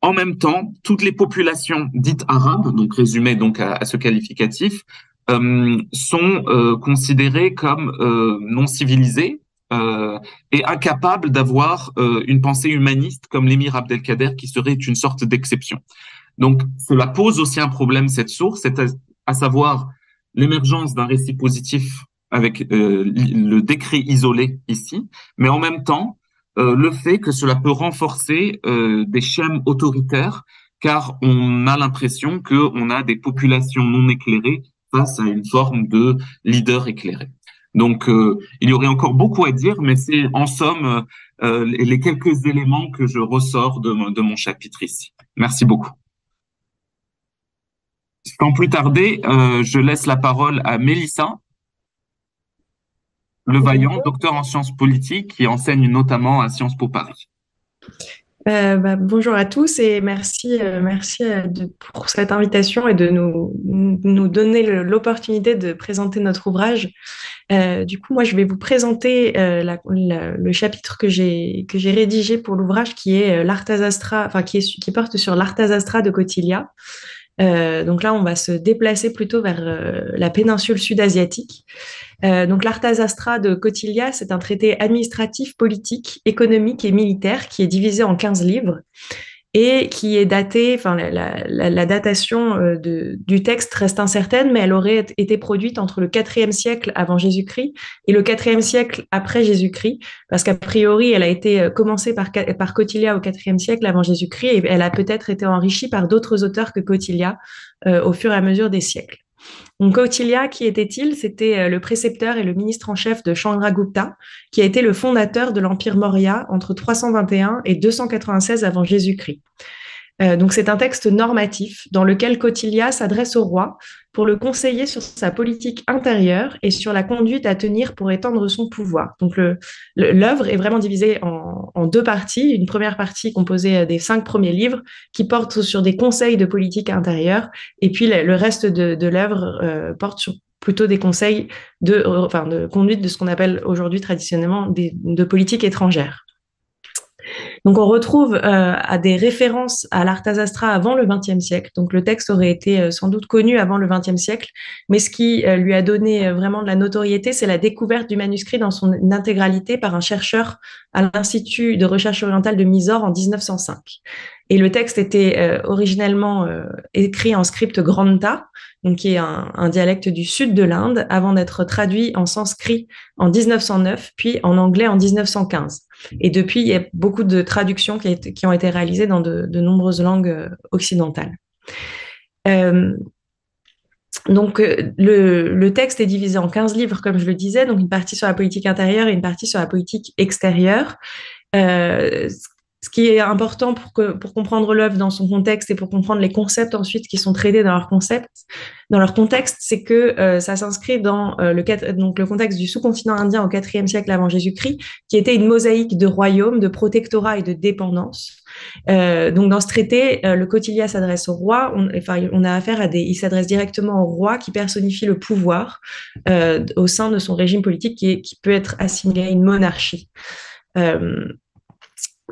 en même temps, toutes les populations dites arabes, donc résumées donc à ce qualificatif, sont considérées comme non civilisées et incapables d'avoir une pensée humaniste comme l'émir Abdelkader, qui serait une sorte d'exception. Donc, cela pose aussi un problème, cette source, c'est à savoir l'émergence d'un récit positif avec le décret isolé ici, mais en même temps, le fait que cela peut renforcer des schèmes autoritaires, car on a l'impression qu'on a des populations non éclairées face à une forme de leader éclairé. Donc, il y aurait encore beaucoup à dire, mais c'est en somme les quelques éléments que je ressors de mon chapitre ici. Merci beaucoup. Sans plus tarder, je laisse la parole à Mélissa Levaillant, docteur en sciences politiques, qui enseigne notamment à Sciences Po Paris. Bonjour à tous et merci, pour cette invitation et de nous donner l'opportunité de présenter notre ouvrage. Du coup, moi, je vais vous présenter le chapitre que j'ai rédigé pour l'ouvrage, qui est l'Arthazastra, enfin qui porte sur l'Arthazastra de Kautilya. Donc là, on va se déplacer plutôt vers la péninsule sud-asiatique. Donc l'Arthazastra de Kautilya, c'est un traité administratif, politique, économique et militaire qui est divisé en 15 livres et qui est daté, enfin la datation du texte reste incertaine, mais elle aurait été produite entre le 4e siècle avant Jésus-Christ et le 4e siècle après Jésus-Christ, parce qu'a priori, elle a été commencée par Kautilya au 4e siècle avant Jésus-Christ et elle a peut-être été enrichie par d'autres auteurs que Kautilya au fur et à mesure des siècles. Donc Kautilya, qui était-il? C'était le précepteur et le ministre en chef de Chandragupta, qui a été le fondateur de l'Empire Maurya entre 321 et 296 avant Jésus-Christ. Donc c'est un texte normatif dans lequel Kautilya s'adresse au roi pour le conseiller sur sa politique intérieure et sur la conduite à tenir pour étendre son pouvoir. Donc l'œuvre est vraiment divisée en deux parties. Une première partie composée des 5 premiers livres qui portent sur des conseils de politique intérieure, et puis le reste de l'œuvre porte sur plutôt des conseils de conduite de ce qu'on appelle aujourd'hui traditionnellement de politique étrangère. Donc on retrouve à des références à l'Arthazastra avant le XXe siècle. Donc le texte aurait été sans doute connu avant le XXe siècle, mais ce qui lui a donné vraiment de la notoriété, c'est la découverte du manuscrit dans son intégralité par un chercheur à l'Institut de recherche orientale de Mysore en 1905. Et le texte était originellement écrit en script Granta, donc qui est un dialecte du sud de l'Inde, avant d'être traduit en sanskrit en 1909, puis en anglais en 1915. Et depuis, il y a beaucoup de traductions qui ont été réalisées dans de nombreuses langues occidentales. Donc, le texte est divisé en 15 livres, comme je le disais, donc une partie sur la politique intérieure et une partie sur la politique extérieure. Ce qui est important pour comprendre l'œuvre dans son contexte et pour comprendre les concepts ensuite qui sont traités dans leur contexte, c'est que ça s'inscrit dans le contexte du sous-continent indien au IVe siècle avant Jésus-Christ, qui était une mosaïque de royaumes, de protectorats et de dépendances. Donc dans ce traité, le Kautilya s'adresse au roi. On a affaire il s'adresse directement au roi qui personnifie le pouvoir au sein de son régime politique qui peut être assimilé à une monarchie.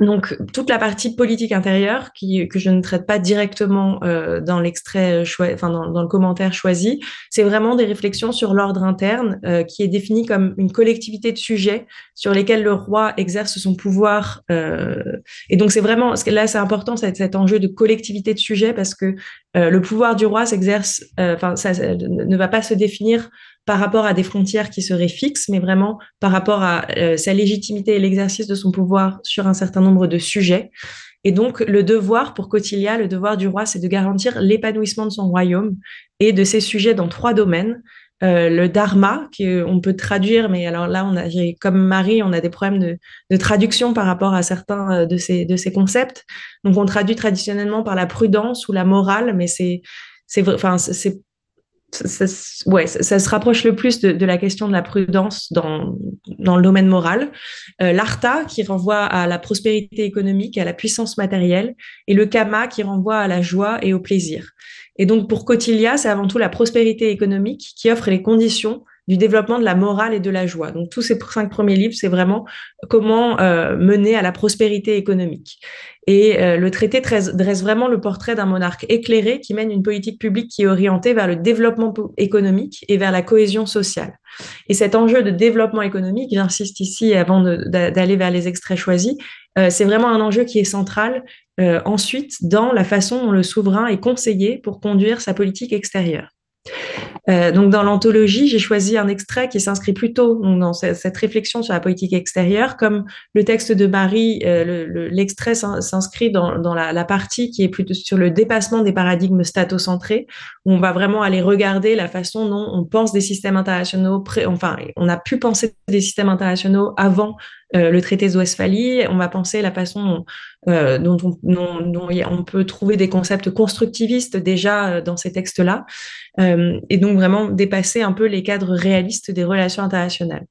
Donc toute la partie politique intérieure que je ne traite pas directement dans l'extrait dans le commentaire choisi, c'est vraiment des réflexions sur l'ordre interne qui est défini comme une collectivité de sujets sur lesquels le roi exerce son pouvoir et donc c'est vraiment là c'est important cet enjeu de collectivité de sujets parce que le pouvoir du roi s'exerce ça ne va pas se définir par rapport à des frontières qui seraient fixes, mais vraiment par rapport à sa légitimité et l'exercice de son pouvoir sur un certain nombre de sujets. Et donc, le devoir pour Kautilya, le devoir du roi, c'est de garantir l'épanouissement de son royaume et de ses sujets dans 3 domaines. Le dharma, qu'on peut traduire, mais alors là, comme Marie, on a des problèmes de traduction par rapport à certains de ces concepts. Donc, on traduit traditionnellement par la prudence ou la morale, mais ça se rapproche le plus de la question de la prudence dans le domaine moral. L'artha qui renvoie à la prospérité économique, à la puissance matérielle, et le kama qui renvoie à la joie et au plaisir. Et donc pour Kautilya, c'est avant tout la prospérité économique qui offre les conditions du développement de la morale et de la joie. Donc tous ces 5 premiers livres, c'est vraiment comment mener à la prospérité économique. Et le traité dresse vraiment le portrait d'un monarque éclairé qui mène une politique publique qui est orientée vers le développement économique et vers la cohésion sociale. Et cet enjeu de développement économique, j'insiste ici avant d'aller vers les extraits choisis, c'est vraiment un enjeu qui est central ensuite dans la façon dont le souverain est conseillé pour conduire sa politique extérieure. Donc dans l'anthologie, j'ai choisi un extrait qui s'inscrit plutôt dans cette réflexion sur la politique extérieure, comme le texte de Marie, l'extrait s'inscrit dans la partie qui est plutôt sur le dépassement des paradigmes statocentrés, où on va vraiment aller regarder la façon dont on pense des systèmes internationaux, on a pu penser des systèmes internationaux avant le traité de Westphalie, on va penser la façon dont on peut trouver des concepts constructivistes déjà dans ces textes-là, et donc vraiment dépasser un peu les cadres réalistes des relations internationales.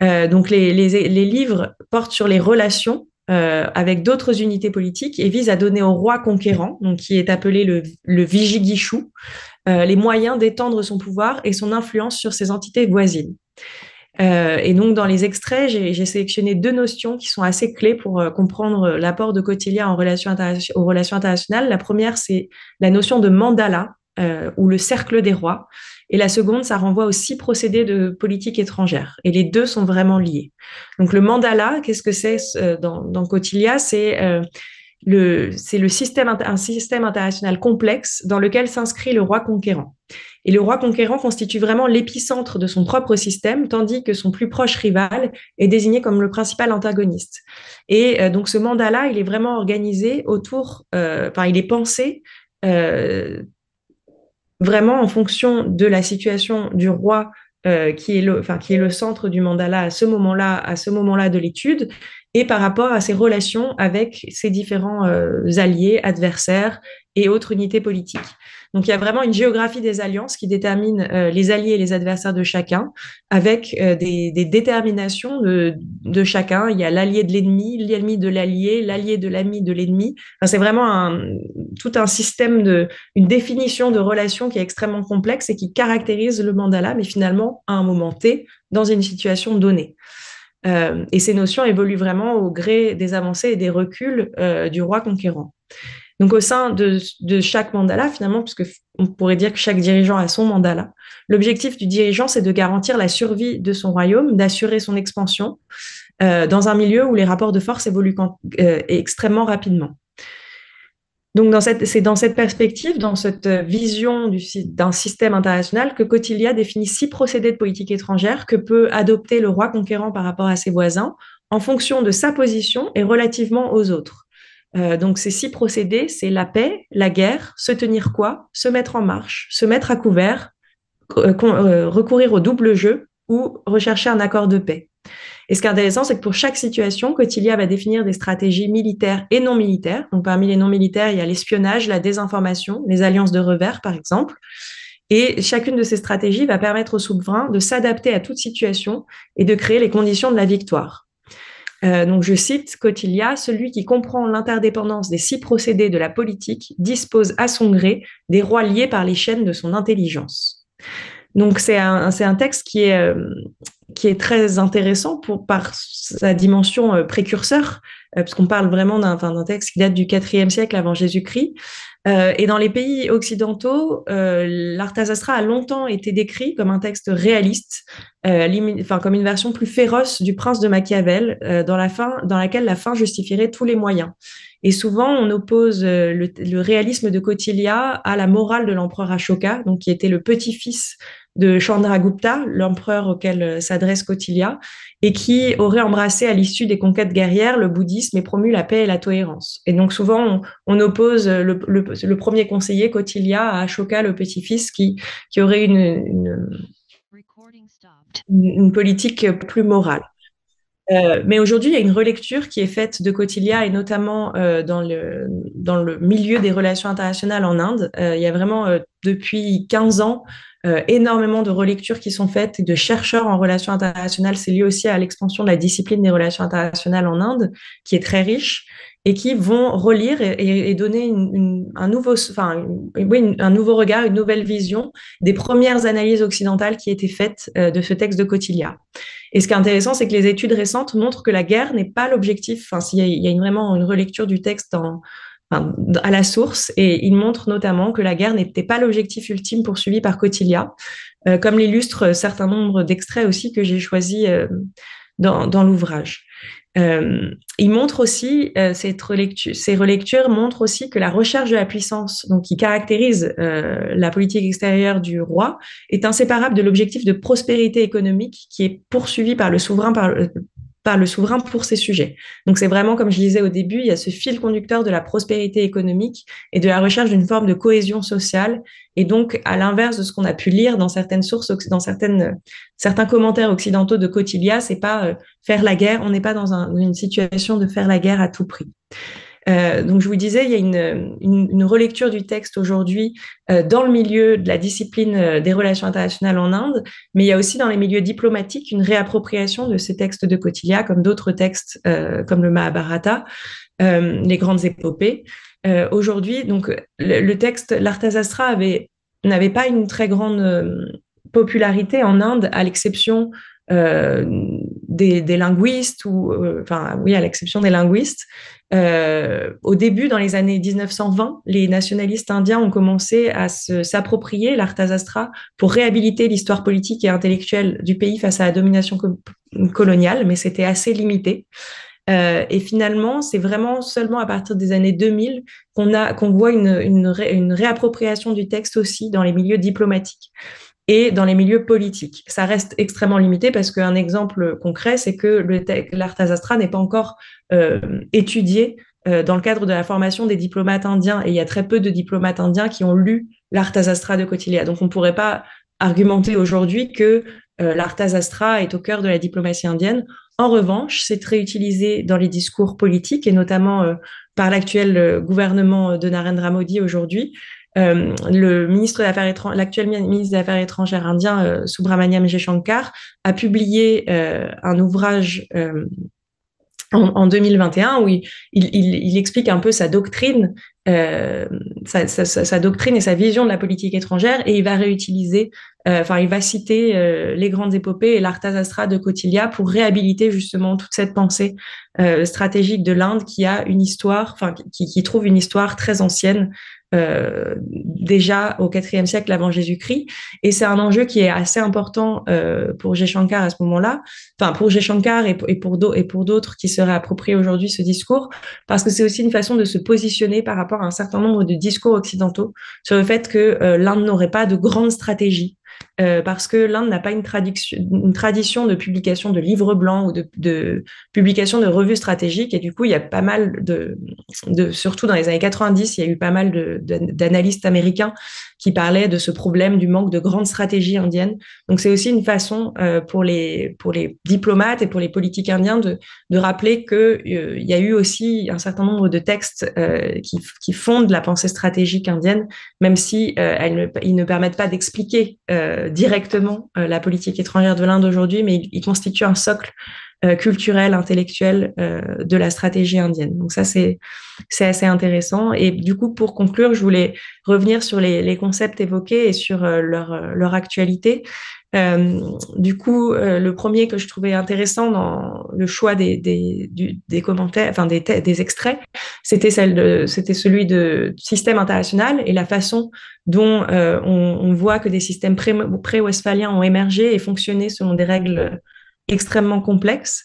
Donc les livres portent sur les relations avec d'autres unités politiques et visent à donner au roi conquérant, donc qui est appelé le Vijigishu, les moyens d'étendre son pouvoir et son influence sur ses entités voisines. Et donc, dans les extraits, j'ai sélectionné 2 notions qui sont assez clés pour comprendre l'apport de Kautilya aux relations internationales. La première, c'est la notion de mandala, ou le cercle des rois. Et la seconde, ça renvoie aux 6 procédés de politique étrangère. Et les 2 sont vraiment liés. Donc, le mandala, qu'est-ce que c'est dans Kautilya? C'est un système international complexe dans lequel s'inscrit le roi conquérant. Et le roi conquérant constitue vraiment l'épicentre de son propre système, tandis que son plus proche rival est désigné comme le principal antagoniste. Et donc ce mandala, il est vraiment organisé autour, il est pensé vraiment en fonction de la situation du roi qui est le centre du mandala à ce moment-là de l'étude, et par rapport à ses relations avec ses différents alliés, adversaires et autres unités politiques. Donc il y a vraiment une géographie des alliances qui détermine les alliés et les adversaires de chacun, avec des déterminations de chacun. Il y a l'allié de l'ennemi de l'allié de l'ami de l'ennemi. Enfin, c'est vraiment tout un système une définition de relations qui est extrêmement complexe et qui caractérise le mandala, mais finalement à un moment T, dans une situation donnée. Et ces notions évoluent vraiment au gré des avancées et des reculs du roi conquérant. Donc, au sein de chaque mandala, finalement, puisque on pourrait dire que chaque dirigeant a son mandala, l'objectif du dirigeant, c'est de garantir la survie de son royaume, d'assurer son expansion dans un milieu où les rapports de force évoluent extrêmement rapidement. Donc, c'est dans cette perspective, dans cette vision d'un système international que Kautilya définit 6 procédés de politique étrangère que peut adopter le roi conquérant par rapport à ses voisins en fonction de sa position et relativement aux autres. Donc, ces 6 procédés, c'est la paix, la guerre, se tenir quoi, se mettre en marche, se mettre à couvert, recourir au double jeu ou rechercher un accord de paix. Et ce qui est intéressant, c'est que pour chaque situation, Kautilya va définir des stratégies militaires et non militaires. Donc, parmi les non militaires, il y a l'espionnage, la désinformation, les alliances de revers, par exemple. Et chacune de ces stratégies va permettre au souverain de s'adapter à toute situation et de créer les conditions de la victoire. Donc, je cite Kautilya, celui qui comprend l'interdépendance des 6 procédés de la politique dispose à son gré des rois liés par les chaînes de son intelligence. Donc, c'est un texte qui est très intéressant par sa dimension précurseur, parce qu'on parle vraiment d'un texte qui date du IVe siècle avant Jésus-Christ. Et dans les pays occidentaux, l'Arthasastra a longtemps été décrit comme un texte réaliste, comme une version plus féroce du Prince de Machiavel, dans laquelle la fin justifierait tous les moyens. Et souvent, on oppose le réalisme de Kautilya à la morale de l'empereur Ashoka, donc qui était le petit-fils de Chandragupta, l'empereur auquel s'adresse Kautilya, et qui aurait embrassé à l'issue des conquêtes guerrières le bouddhisme et promu la paix et la tolérance. Et donc souvent, on oppose le premier conseiller, Kautilya, à Ashoka, le petit-fils, qui aurait une politique plus morale. Mais aujourd'hui, il y a une relecture qui est faite de Kautilya, et notamment dans le milieu des relations internationales en Inde. Il y a vraiment depuis 15 ans énormément de relectures qui sont faites et de chercheurs en relations internationales. C'est lié aussi à l'expansion de la discipline des relations internationales en Inde, qui est très riche, et qui vont relire et donner un nouveau regard, une nouvelle vision des premières analyses occidentales qui étaient faites de ce texte de Kautilya. Et ce qui est intéressant, c'est que les études récentes montrent que la guerre n'est pas l'objectif. Enfin, il y a vraiment une relecture du texte à la source, et il montre notamment que la guerre n'était pas l'objectif ultime poursuivi par Kautilya, comme l'illustrent un certain nombre d'extraits aussi que j'ai choisis dans l'ouvrage. Il montre aussi, ces relectures montrent aussi que la recherche de la puissance, donc qui caractérise la politique extérieure du roi, est inséparable de l'objectif de prospérité économique qui est poursuivi par le souverain pour ces sujets. Donc c'est vraiment, comme je disais au début, il y a ce fil conducteur de la prospérité économique et de la recherche d'une forme de cohésion sociale. Et donc, à l'inverse de ce qu'on a pu lire dans certaines sources, dans certains commentaires occidentaux de Kautilya, c'est pas faire la guerre. On n'est pas dans une situation de faire la guerre à tout prix. Donc, je vous disais, il y a une relecture du texte aujourd'hui dans le milieu de la discipline des relations internationales en Inde, mais il y a aussi dans les milieux diplomatiques une réappropriation de ces textes de Kautilya, comme d'autres textes comme le Mahabharata, les grandes épopées. Aujourd'hui, donc, le texte, l'Arthashastra n'avait pas une très grande popularité en Inde, à l'exception des linguistes, à l'exception des linguistes. Au début, dans les années 1920, les nationalistes indiens ont commencé à s'approprier l'Arthashastra pour réhabiliter l'histoire politique et intellectuelle du pays face à la domination coloniale, mais c'était assez limité. Et finalement, c'est vraiment seulement à partir des années 2000 qu'on voit une réappropriation du texte aussi dans les milieux diplomatiques et dans les milieux politiques. Ça reste extrêmement limité parce qu'un exemple concret, c'est que l'Arthashastra n'est pas encore étudié dans le cadre de la formation des diplomates indiens, et il y a très peu de diplomates indiens qui ont lu l'Arthashastra de Kautilya. Donc on ne pourrait pas argumenter aujourd'hui que l'Arthashastra est au cœur de la diplomatie indienne. En revanche, c'est très utilisé dans les discours politiques, et notamment par l'actuel gouvernement de Narendra Modi aujourd'hui. L'actuel ministre des Affaires étrangères indien, Subrahmanyam Jaishankar, a publié un ouvrage en 2021 où il explique un peu sa doctrine, sa doctrine et sa vision de la politique étrangère, et il va réutiliser, il va citer les grandes épopées et l'Arthashastra de Kautilya pour réhabiliter justement toute cette pensée stratégique de l'Inde qui a une histoire, qui trouve une histoire très ancienne, déjà au IVe siècle avant Jésus-Christ. Et c'est un enjeu qui est assez important pour Jaishankar à ce moment-là, pour Jaishankar et pour d'autres qui seraient appropriés aujourd'hui ce discours, parce que c'est aussi une façon de se positionner par rapport à un certain nombre de discours occidentaux sur le fait que l'Inde n'aurait pas de grande stratégie. Parce que l'Inde n'a pas une tradition de publication de livres blancs ou de publication de revues stratégiques, et du coup il y a pas mal surtout dans les années 90, il y a eu pas mal d'analystes américains qui parlaient de ce problème du manque de grandes stratégies indiennes. Donc c'est aussi une façon pour les diplomates et pour les politiques indiens de rappeler que il y a eu aussi un certain nombre de textes qui fondent la pensée stratégique indienne, même si ils ne permettent pas d'expliquer directement la politique étrangère de l'Inde aujourd'hui, mais ils constituent un socle culturel, intellectuel de la stratégie indienne. Donc ça, c'est assez intéressant. Et du coup, pour conclure, je voulais revenir sur les concepts évoqués et sur leur actualité. Du coup, le premier que je trouvais intéressant dans le choix des commentaires, des extraits, c'était celui de système international et la façon dont on voit que des systèmes pré-westphaliens ont émergé et fonctionné selon des règles extrêmement complexes.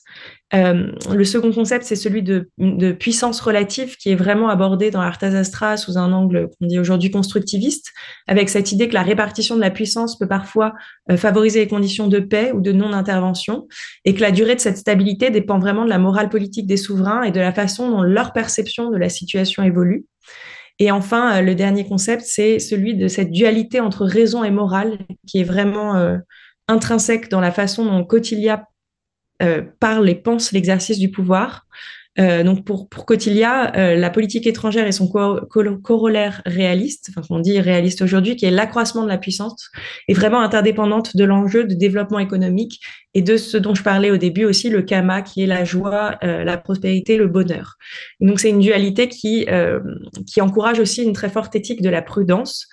Le second concept, c'est celui de puissance relative, qui est vraiment abordé dans l'Arthashastra sous un angle qu'on dit aujourd'hui constructiviste, avec cette idée que la répartition de la puissance peut parfois favoriser les conditions de paix ou de non-intervention, et que la durée de cette stabilité dépend vraiment de la morale politique des souverains et de la façon dont leur perception de la situation évolue. Et enfin, le dernier concept, c'est celui de cette dualité entre raison et morale, qui est vraiment intrinsèque dans la façon dont Kautilya parle et pense l'exercice du pouvoir, Donc pour Cotilia, la politique étrangère et son corollaire réaliste, enfin qu'on dit réaliste aujourd'hui, qui est l'accroissement de la puissance, est vraiment interdépendante de l'enjeu de développement économique et de ce dont je parlais au début aussi, le karma, qui est la joie, la prospérité, le bonheur. Et donc c'est une dualité qui encourage aussi une très forte éthique de la prudence.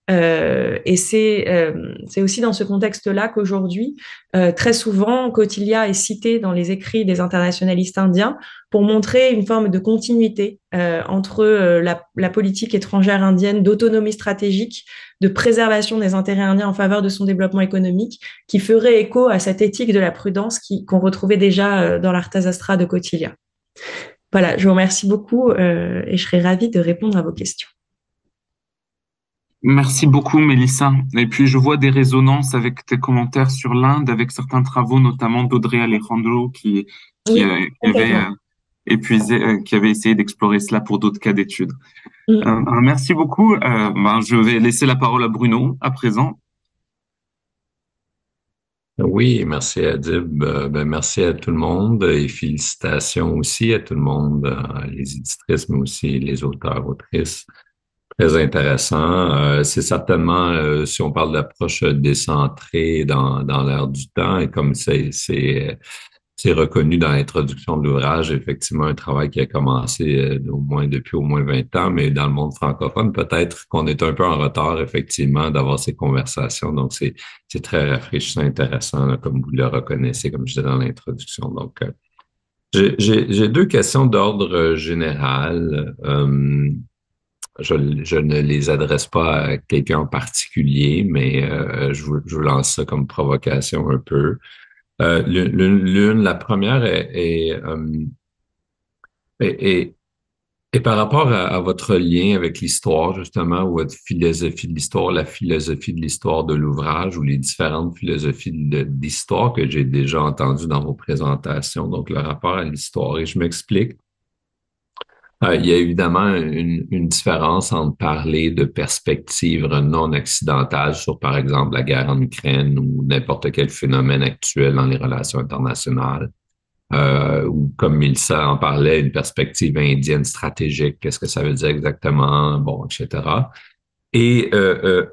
Et c'est aussi dans ce contexte-là qu'aujourd'hui, très souvent, Kautilya est cité dans les écrits des internationalistes indiens pour montrer une forme de continuité entre la politique étrangère indienne d'autonomie stratégique, de préservation des intérêts indiens en faveur de son développement économique, qui ferait écho à cette éthique de la prudence qu'on retrouvait déjà dans l'Arthasastra de Kautilya. Voilà, je vous remercie beaucoup et je serai ravie de répondre à vos questions. Merci beaucoup, Mélissa. Et puis, je vois des résonances avec tes commentaires sur l'Inde, avec certains travaux, notamment d'Audrey Alejandro, Oui, avait complètement. qui avait essayé d'explorer cela pour d'autres cas d'études. Mm. Merci beaucoup. Je vais laisser la parole à Bruno à présent. Oui, merci Adib. Merci à tout le monde et félicitations aussi à tout le monde, les éditrices, mais aussi les auteurs, autrices. Très intéressant. C'est certainement, si on parle d'approche décentrée dans l'air du temps, et comme c'est reconnu dans l'introduction de l'ouvrage, effectivement, un travail qui a commencé depuis au moins 20 ans, mais dans le monde francophone, peut-être qu'on est un peu en retard, effectivement, d'avoir ces conversations. Donc, c'est très rafraîchissant, intéressant, là, comme vous le reconnaissez, comme je disais dans l'introduction. Donc, j'ai deux questions d'ordre général. Je ne les adresse pas à quelqu'un en particulier, mais je vous lance ça comme provocation un peu. La première est par rapport à votre lien avec l'histoire, justement, ou votre philosophie de l'histoire, la philosophie de l'histoire de l'ouvrage ou les différentes philosophies d'histoire que j'ai déjà entendues dans vos présentations, donc le rapport à l'histoire. Et je m'explique. Il y a évidemment une différence entre parler de perspectives non occidentales sur, par exemple, la guerre en Ukraine ou n'importe quel phénomène actuel dans les relations internationales, ou comme Milsa en parlait, une perspective indienne stratégique, qu'est-ce que ça veut dire exactement, bon, etc. Et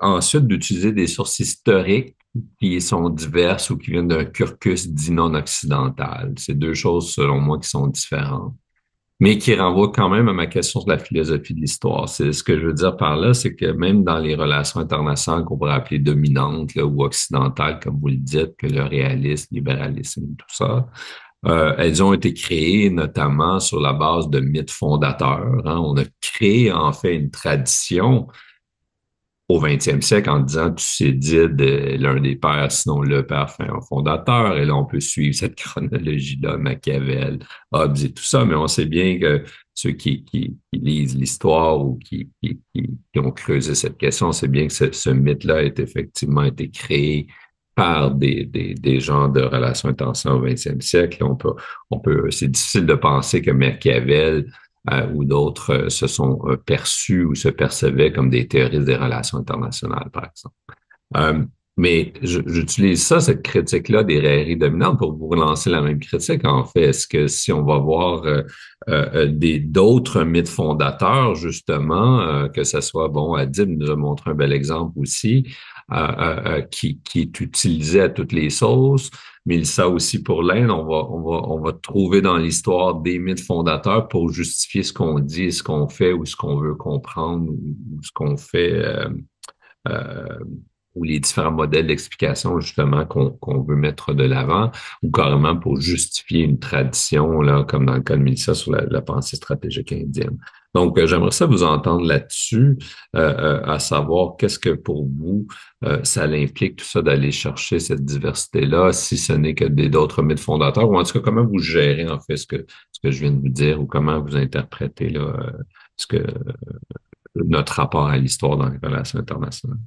ensuite, d'utiliser des sources historiques qui sont diverses ou qui viennent d'un cursus dit non occidental. C'est deux choses, selon moi, qui sont différentes, mais qui renvoie quand même à ma question sur la philosophie de l'histoire. C'est ce que je veux dire par là, c'est que même dans les relations internationales qu'on pourrait appeler dominantes là, ou occidentales, comme vous le dites, que le réalisme, libéralisme, tout ça, elles ont été créées notamment sur la base de mythes fondateurs. Hein. On a créé en fait une tradition au 20e siècle en disant Thucydide, l'un des pères, sinon le père fondateur. Et là, on peut suivre cette chronologie-là, Machiavel, Hobbes et tout ça, mais on sait bien que ceux qui lisent l'histoire ou qui ont creusé cette question, c'est bien que ce mythe-là a effectivement été créé par des gens de relations internationales au 20e siècle. C'est difficile de penser que Machiavel ou d'autres se sont perçus ou se percevaient comme des théoristes des relations internationales, par exemple. Mais j'utilise ça, cette critique-là des railleries dominantes, pour vous relancer la même critique. En fait, est-ce que si on va voir d'autres mythes fondateurs, justement, que ce soit, bon, Adib nous a montré un bel exemple aussi, qui est utilisé à toutes les sauces, mais ça aussi pour l'Inde, on va trouver dans l'histoire des mythes fondateurs pour justifier ce qu'on dit, ce qu'on fait ou ce qu'on veut comprendre ou ce qu'on fait, euh, ou les différents modèles d'explication justement qu'on veut mettre de l'avant, ou carrément pour justifier une tradition, là, comme dans le cas de Mélissa sur la pensée stratégique indienne. Donc, j'aimerais ça vous entendre là-dessus, à savoir qu'est-ce que pour vous, ça implique tout ça d'aller chercher cette diversité-là, si ce n'est que d'autres mythes fondateurs, ou en tout cas, comment vous gérez en fait ce que je viens de vous dire, ou comment vous interprétez là, notre rapport à l'histoire dans les relations internationales.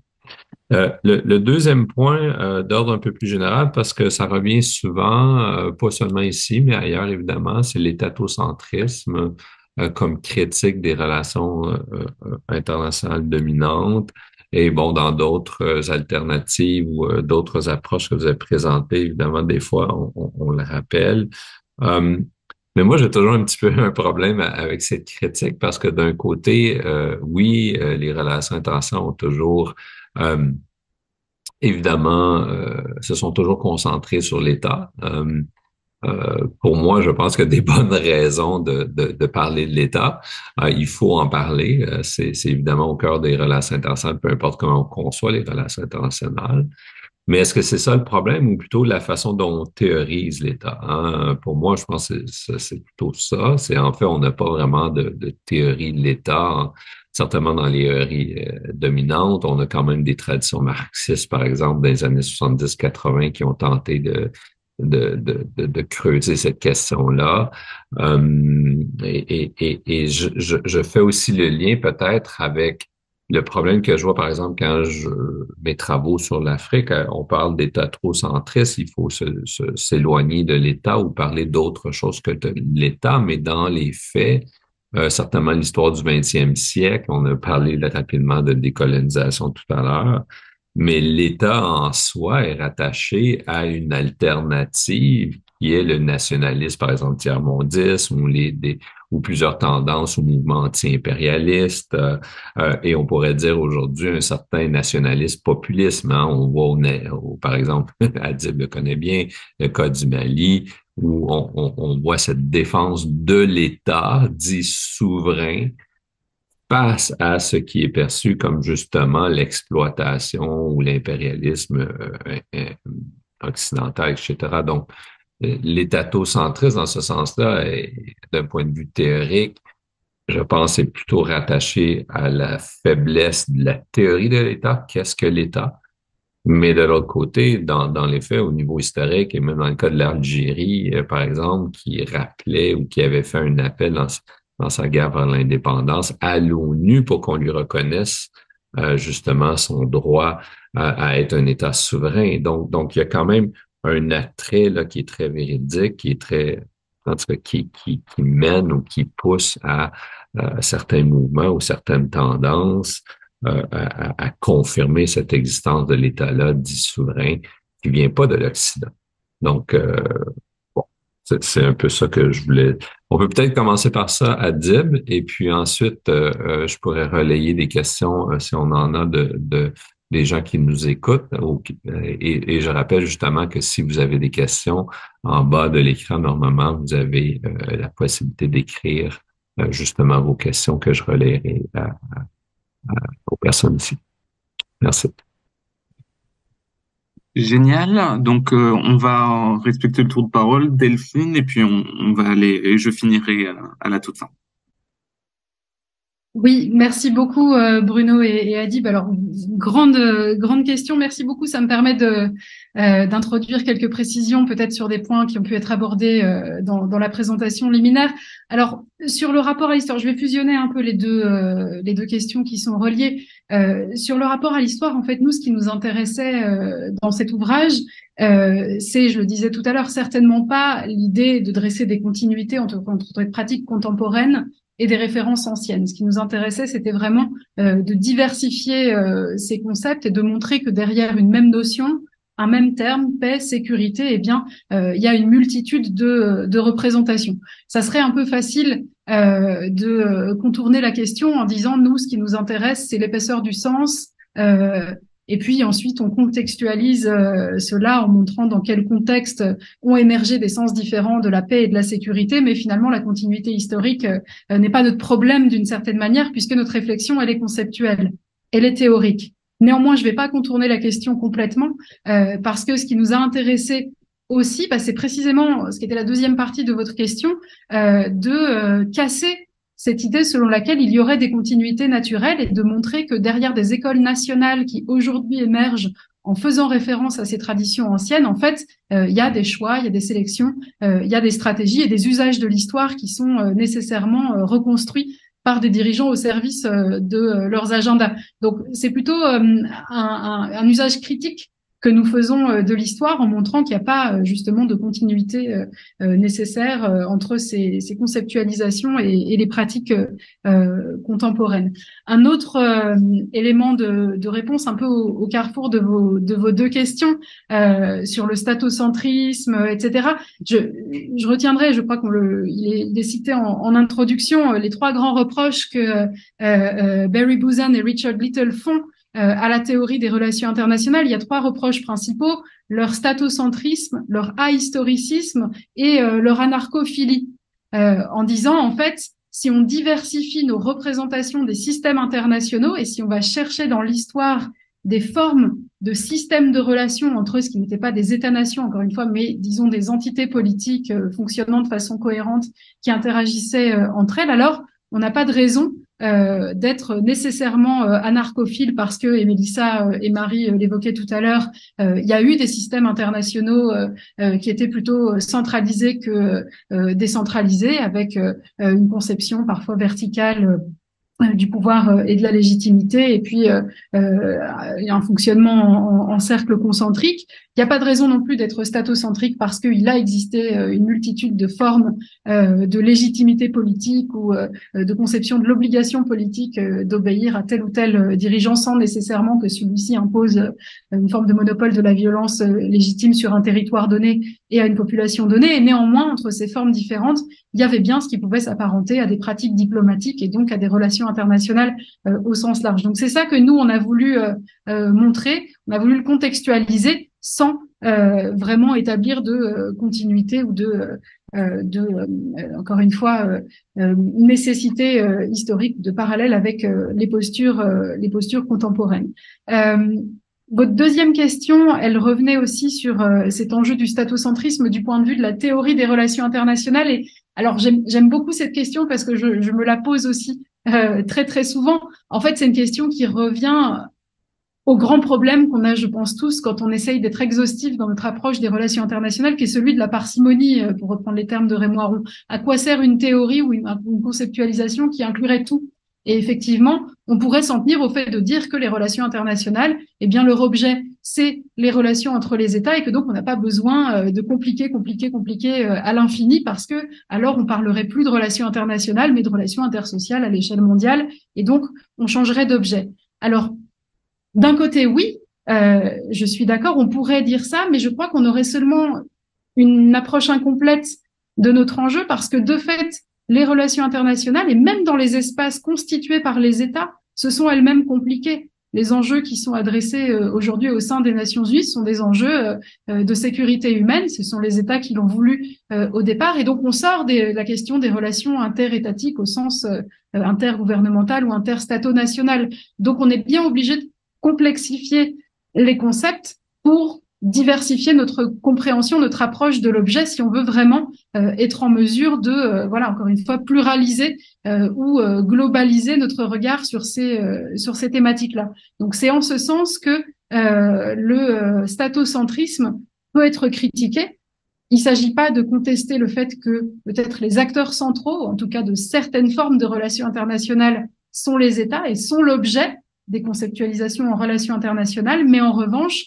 Le deuxième point, d'ordre un peu plus général, parce que ça revient souvent, pas seulement ici, mais ailleurs évidemment, c'est l'étatocentrisme comme critique des relations internationales dominantes. Et bon, dans d'autres alternatives ou d'autres approches que vous avez présentées, évidemment, des fois, on le rappelle. Mais moi, j'ai toujours un petit peu un problème avec cette critique parce que d'un côté, oui, les relations internationales ont toujours, euh, évidemment, se sont toujours concentrées sur l'État. Pour moi, je pense qu'il y a des bonnes raisons de parler de l'État. Il faut en parler. C'est évidemment au cœur des relations internationales, peu importe comment on conçoit les relations internationales. Mais est-ce que c'est ça le problème ou plutôt la façon dont on théorise l'État, hein? Pour moi, je pense que c'est plutôt ça. C'est en fait, on n'a pas vraiment de théorie de l'État, hein. Certainement dans les théories dominantes. On a quand même des traditions marxistes, par exemple, dans les années 70-80 qui ont tenté de creuser cette question-là. Et je fais aussi le lien peut-être avec le problème que je vois, par exemple, quand mes travaux sur l'Afrique, on parle d'État trop centriste, il faut s'éloigner de l'État ou parler d'autre chose que de l'État, mais dans les faits, certainement l'histoire du 20e siècle, on a parlé là, rapidement de décolonisation tout à l'heure, mais l'État en soi est rattaché à une alternative qui est le nationalisme, par exemple, tiers-mondisme ou plusieurs tendances ou mouvements anti-impérialistes. Et on pourrait dire aujourd'hui un certain nationalisme populisme, hein. On voit par exemple, Adib le connaît bien, le cas du Mali, où on voit cette défense de l'État dit souverain face à ce qui est perçu comme justement l'exploitation ou l'impérialisme occidental, etc. Donc, l'étatocentrisme dans ce sens-là, d'un point de vue théorique, je pense est plutôt rattaché à la faiblesse de la théorie de l'État. Qu'est-ce que l'État? Mais de l'autre côté, dans les faits, au niveau historique, et même dans le cas de l'Algérie, par exemple, qui rappelait ou qui avait fait un appel dans sa guerre vers l'indépendance à l'ONU pour qu'on lui reconnaisse justement son droit à être un État souverain. Donc, il y a quand même un attrait là, qui est très véridique, qui est très, en tout cas, qui mène ou qui pousse à certains mouvements ou certaines tendances à confirmer cette existence de l'État-là dit souverain qui vient pas de l'Occident. Donc, bon, c'est un peu ça que je voulais. On peut peut-être commencer par ça à Dib, et puis ensuite, je pourrais relayer des questions si on en a des gens qui nous écoutent. Et je rappelle justement que si vous avez des questions en bas de l'écran, normalement, vous avez la possibilité d'écrire justement vos questions que je relayerai aux personnes ici. Merci. Génial. Donc, on va respecter le tour de parole, Delphine, et puis on va aller, et je finirai à la toute fin. Oui, merci beaucoup Bruno et Adib. Alors grande question. Merci beaucoup. Ça me permet d'introduire quelques précisions peut-être sur des points qui ont pu être abordés dans la présentation liminaire. Alors sur le rapport à l'histoire, je vais fusionner un peu les deux questions qui sont reliées. Sur le rapport à l'histoire, en fait, nous, ce qui nous intéressait dans cet ouvrage, c'est, je le disais tout à l'heure, certainement pas l'idée de dresser des continuités entre des pratiques contemporaines et des références anciennes. Ce qui nous intéressait, c'était vraiment de diversifier ces concepts et de montrer que derrière une même notion, un même terme, paix, sécurité, eh bien, il y a une multitude de représentations. Ça serait un peu facile de contourner la question en disant, nous, ce qui nous intéresse, c'est l'épaisseur du sens, et puis ensuite, on contextualise cela en montrant dans quel contexte ont émergé des sens différents de la paix et de la sécurité. Mais finalement, la continuité historique n'est pas notre problème d'une certaine manière, puisque notre réflexion, elle est conceptuelle, elle est théorique. Néanmoins, je ne vais pas contourner la question complètement, parce que ce qui nous a intéressé aussi, c'est précisément ce qui était la deuxième partie de votre question, de casser cette idée selon laquelle il y aurait des continuités naturelles et de montrer que derrière des écoles nationales qui aujourd'hui émergent en faisant référence à ces traditions anciennes, en fait, il y a des choix, il y a des sélections, il y a des stratégies et des usages de l'histoire qui sont nécessairement reconstruits par des dirigeants au service de leurs agendas. Donc, c'est plutôt un usage critique que nous faisons de l'histoire en montrant qu'il n'y a pas justement de continuité nécessaire entre ces conceptualisations et les pratiques contemporaines. Un autre élément de réponse un peu au carrefour de vos deux questions sur le statocentrisme, etc. Je retiendrai, je crois il est cité en introduction, les trois grands reproches que Barry Buzan et Richard Little font à la théorie des relations internationales. Il y a trois reproches principaux: leur statocentrisme, leur ahistoricisme et leur anarchophilie, en disant en fait, si on diversifie nos représentations des systèmes internationaux et si on va chercher dans l'histoire des formes de systèmes de relations entre eux, ce qui n'étaient pas des États-nations, encore une fois, mais disons des entités politiques fonctionnant de façon cohérente qui interagissaient entre elles, alors on n'a pas de raison d'être nécessairement anarchophile parce que, et Mélissa et Marie l'évoquaient tout à l'heure, il y a eu des systèmes internationaux qui étaient plutôt centralisés que décentralisés, avec une conception parfois verticale du pouvoir et de la légitimité, et puis un fonctionnement en cercle concentrique. Il n'y a pas de raison non plus d'être statocentrique parce qu'il a existé une multitude de formes de légitimité politique ou de conception de l'obligation politique d'obéir à tel ou tel dirigeant sans nécessairement que celui-ci impose une forme de monopole de la violence légitime sur un territoire donné et à une population donnée. Et néanmoins, entre ces formes différentes, il y avait bien ce qui pouvait s'apparenter à des pratiques diplomatiques et donc à des relations internationales au sens large. Donc c'est ça que nous, on a voulu montrer, on a voulu le contextualiser sans vraiment établir de continuité ou encore une fois, nécessité historique de parallèle avec les postures contemporaines. Votre deuxième question, elle revenait aussi sur cet enjeu du statocentrisme du point de vue de la théorie des relations internationales. Et alors, j'aime beaucoup cette question parce que je me la pose aussi très, très souvent. En fait, c'est une question qui revient au grand problème qu'on a, je pense tous, quand on essaye d'être exhaustif dans notre approche des relations internationales, qui est celui de la parcimonie, pour reprendre les termes de Raymond Aron. À quoi sert une théorie ou une conceptualisation qui inclurait tout? Et effectivement, on pourrait s'en tenir au fait de dire que les relations internationales, eh bien, leur objet, c'est les relations entre les États et que donc on n'a pas besoin de compliquer à l'infini parce que alors on parlerait plus de relations internationales, mais de relations intersociales à l'échelle mondiale et donc on changerait d'objet. Alors, d'un côté, oui, je suis d'accord, on pourrait dire ça, mais je crois qu'on aurait seulement une approche incomplète de notre enjeu parce que de fait, les relations internationales, et même dans les espaces constitués par les États, se sont elles-mêmes compliquées. Les enjeux qui sont adressés aujourd'hui au sein des Nations Unies sont des enjeux de sécurité humaine. Ce sont les États qui l'ont voulu au départ. Et donc, on sort de la question des relations interétatiques au sens intergouvernemental ou interstato-national. Donc, on est bien obligé de complexifier les concepts pour diversifier notre compréhension, notre approche de l'objet, si on veut vraiment être en mesure de, voilà, encore une fois, pluraliser ou globaliser notre regard sur ces thématiques-là. Donc, c'est en ce sens que le statocentrisme peut être critiqué. Il ne s'agit pas de contester le fait que peut-être les acteurs centraux, en tout cas de certaines formes de relations internationales, sont les États et sont l'objet des conceptualisations en relations internationales, mais en revanche,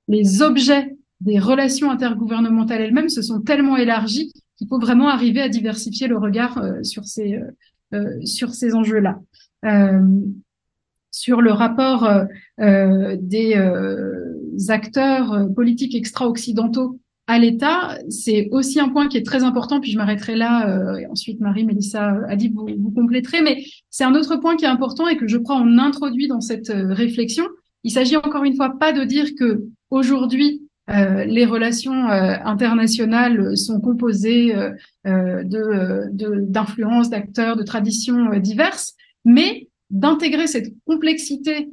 les objets des relations intergouvernementales elles-mêmes se sont tellement élargis qu'il faut vraiment arriver à diversifier le regard sur ces enjeux-là. Sur le rapport des acteurs politiques extra-occidentaux à l'État, c'est aussi un point qui est très important, puis je m'arrêterai là, et ensuite Marie, Mélissa, Adib, vous compléterez, mais c'est un autre point qui est important et que je crois on introduit dans cette réflexion. Il s'agit encore une fois pas de dire que aujourd'hui les relations internationales sont composées d'influences, d'acteurs, de traditions diverses, mais d'intégrer cette complexité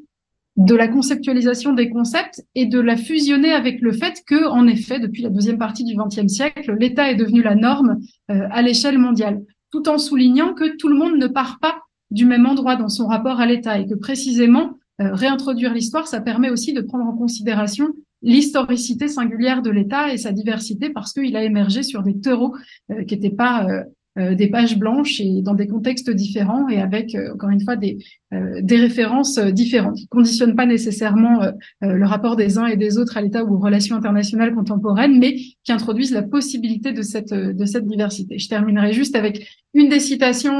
de la conceptualisation des concepts et de la fusionner avec le fait que, en effet, depuis la deuxième partie du XXe siècle, l'État est devenu la norme à l'échelle mondiale, tout en soulignant que tout le monde ne part pas du même endroit dans son rapport à l'État et que précisément réintroduire l'histoire, ça permet aussi de prendre en considération l'historicité singulière de l'État et sa diversité parce qu'il a émergé sur des terreaux qui n'étaient pas des pages blanches et dans des contextes différents et avec, encore une fois, des références différentes, qui conditionnent pas nécessairement le rapport des uns et des autres à l'État ou aux relations internationales contemporaines, mais qui introduisent la possibilité de cette diversité. Je terminerai juste avec une des citations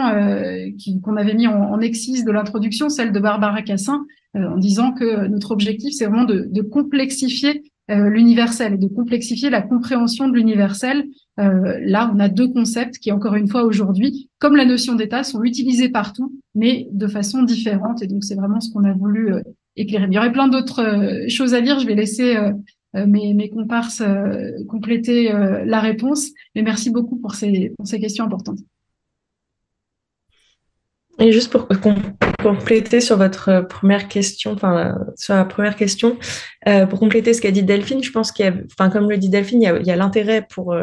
qu'on avait mis en exercice de l'introduction, celle de Barbara Cassin, en disant que notre objectif, c'est vraiment de complexifier l'universel et de complexifier la compréhension de l'universel. Là, on a deux concepts qui, encore une fois, aujourd'hui, comme la notion d'État, sont utilisés partout, mais de façon différente. Et donc, c'est vraiment ce qu'on a voulu éclairer. Il y aurait plein d'autres choses à dire. Je vais laisser mes comparses compléter la réponse. Mais merci beaucoup pour ces questions importantes. Et juste pour compléter sur votre première question, enfin sur la première question, pour compléter ce qu'a dit Delphine, je pense qu'il y a, enfin comme le dit Delphine, il y a l'intérêt pour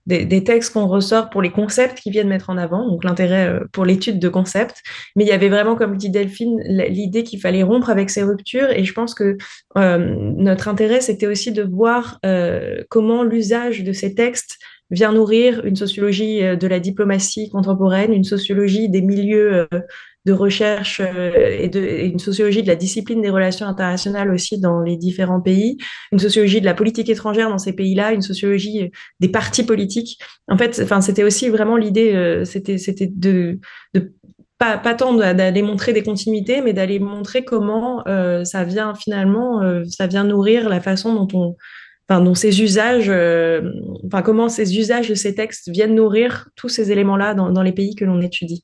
des textes qu'on ressort pour les concepts qui viennent mettre en avant, donc l'intérêt pour l'étude de concepts. Mais il y avait vraiment, comme dit Delphine, l'idée qu'il fallait rompre avec ces ruptures. Et je pense que notre intérêt, c'était aussi de voir comment l'usage de ces textes vient nourrir une sociologie de la diplomatie contemporaine, une sociologie des milieux de recherche et une sociologie de la discipline des relations internationales aussi dans les différents pays, une sociologie de la politique étrangère dans ces pays-là, une sociologie des partis politiques. En fait, enfin, c'était aussi vraiment l'idée, c'était de pas tant d'aller montrer des continuités, mais d'aller montrer comment ça vient finalement, ça vient nourrir la façon dont ces usages, comment ces usages de ces textes viennent nourrir tous ces éléments-là dans les pays que l'on étudie.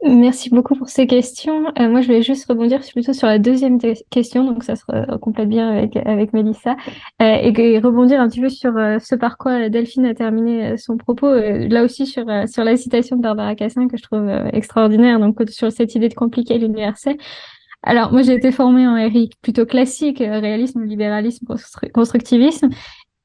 Merci beaucoup pour ces questions. Moi, je voulais juste rebondir plutôt sur la deuxième question, donc ça se complète bien avec Mélissa, et rebondir un petit peu sur ce par quoi Delphine a terminé son propos, là aussi sur la citation de Barbara Cassin que je trouve extraordinaire, donc sur cette idée de compliquer l'universel. Alors, moi, j'ai été formée en RI plutôt classique, réalisme, libéralisme, constructivisme.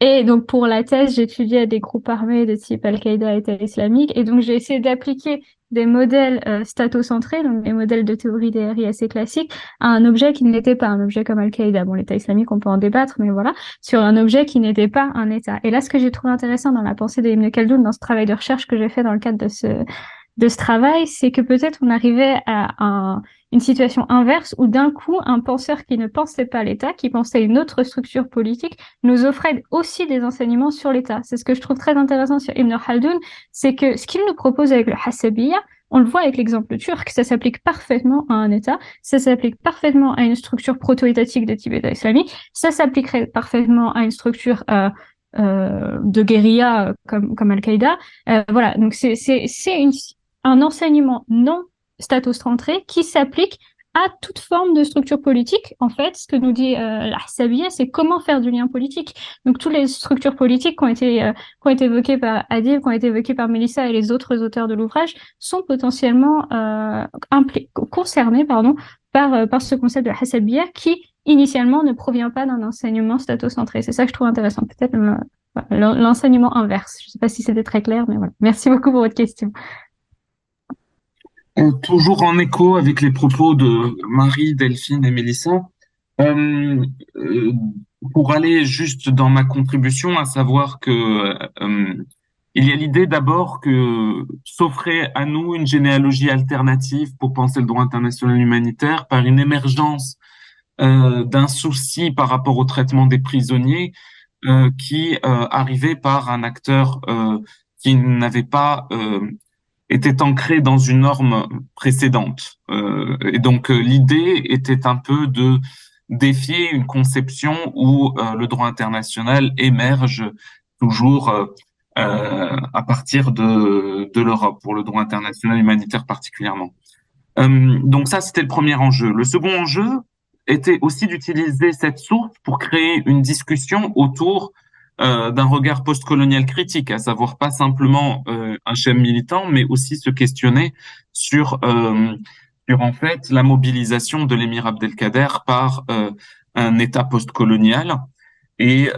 Et donc, pour la thèse, j'étudiais des groupes armés de type Al-Qaïda et État islamique. Et donc, j'ai essayé d'appliquer des modèles statocentrés, donc des modèles de théorie des RI assez classiques, à un objet qui n'était pas un objet comme Al-Qaïda. Bon, l'État islamique, on peut en débattre, mais voilà, sur un objet qui n'était pas un État. Et là, ce que j'ai trouvé intéressant dans la pensée d'Ibn Khaldoun, dans ce travail de recherche que j'ai fait dans le cadre de ce travail, c'est que peut-être on arrivait à une situation inverse où d'un coup, un penseur qui ne pensait pas l'État, qui pensait une autre structure politique, nous offrait aussi des enseignements sur l'État. C'est ce que je trouve très intéressant sur Ibn Khaldoun, c'est que ce qu'il nous propose avec le Hassabiyya, on le voit avec l'exemple turc, ça s'applique parfaitement à un État, ça s'applique parfaitement à une structure proto-étatique de type État islamique, ça s'appliquerait parfaitement à une structure de guérilla comme Al-Qaïda. Voilà, donc c'est un enseignement non statocentré qui s'applique à toute forme de structure politique. En fait, ce que nous dit l'Ahsabiyya, c'est comment faire du lien politique. Donc, toutes les structures politiques qui ont été évoquées par Adib, qui ont été évoquées par Mélissa et les autres auteurs de l'ouvrage, sont potentiellement concernées par ce concept de l'Ahsabiyya qui, initialement, ne provient pas d'un enseignement statocentré. C'est ça que je trouve intéressant. Peut-être l'enseignement inverse. Je ne sais pas si c'était très clair, mais voilà. Merci beaucoup pour votre question. Toujours en écho avec les propos de Marie, Delphine et Mélissa, pour aller juste dans ma contribution, à savoir que il y a l'idée d'abord que s'offrait à nous une généalogie alternative pour penser le droit international humanitaire par une émergence d'un souci par rapport au traitement des prisonniers qui arrivait par un acteur qui n'avait pas était ancré dans une norme précédente. Et donc, l'idée était un peu de défier une conception où le droit international émerge toujours à partir de l'Europe, pour le droit international humanitaire particulièrement. Donc ça, c'était le premier enjeu. Le second enjeu était aussi d'utiliser cette source pour créer une discussion autour d'un regard postcolonial critique, à savoir pas simplement un schéma militant, mais aussi se questionner sur en fait la mobilisation de l'émir Abdelkader par un État postcolonial et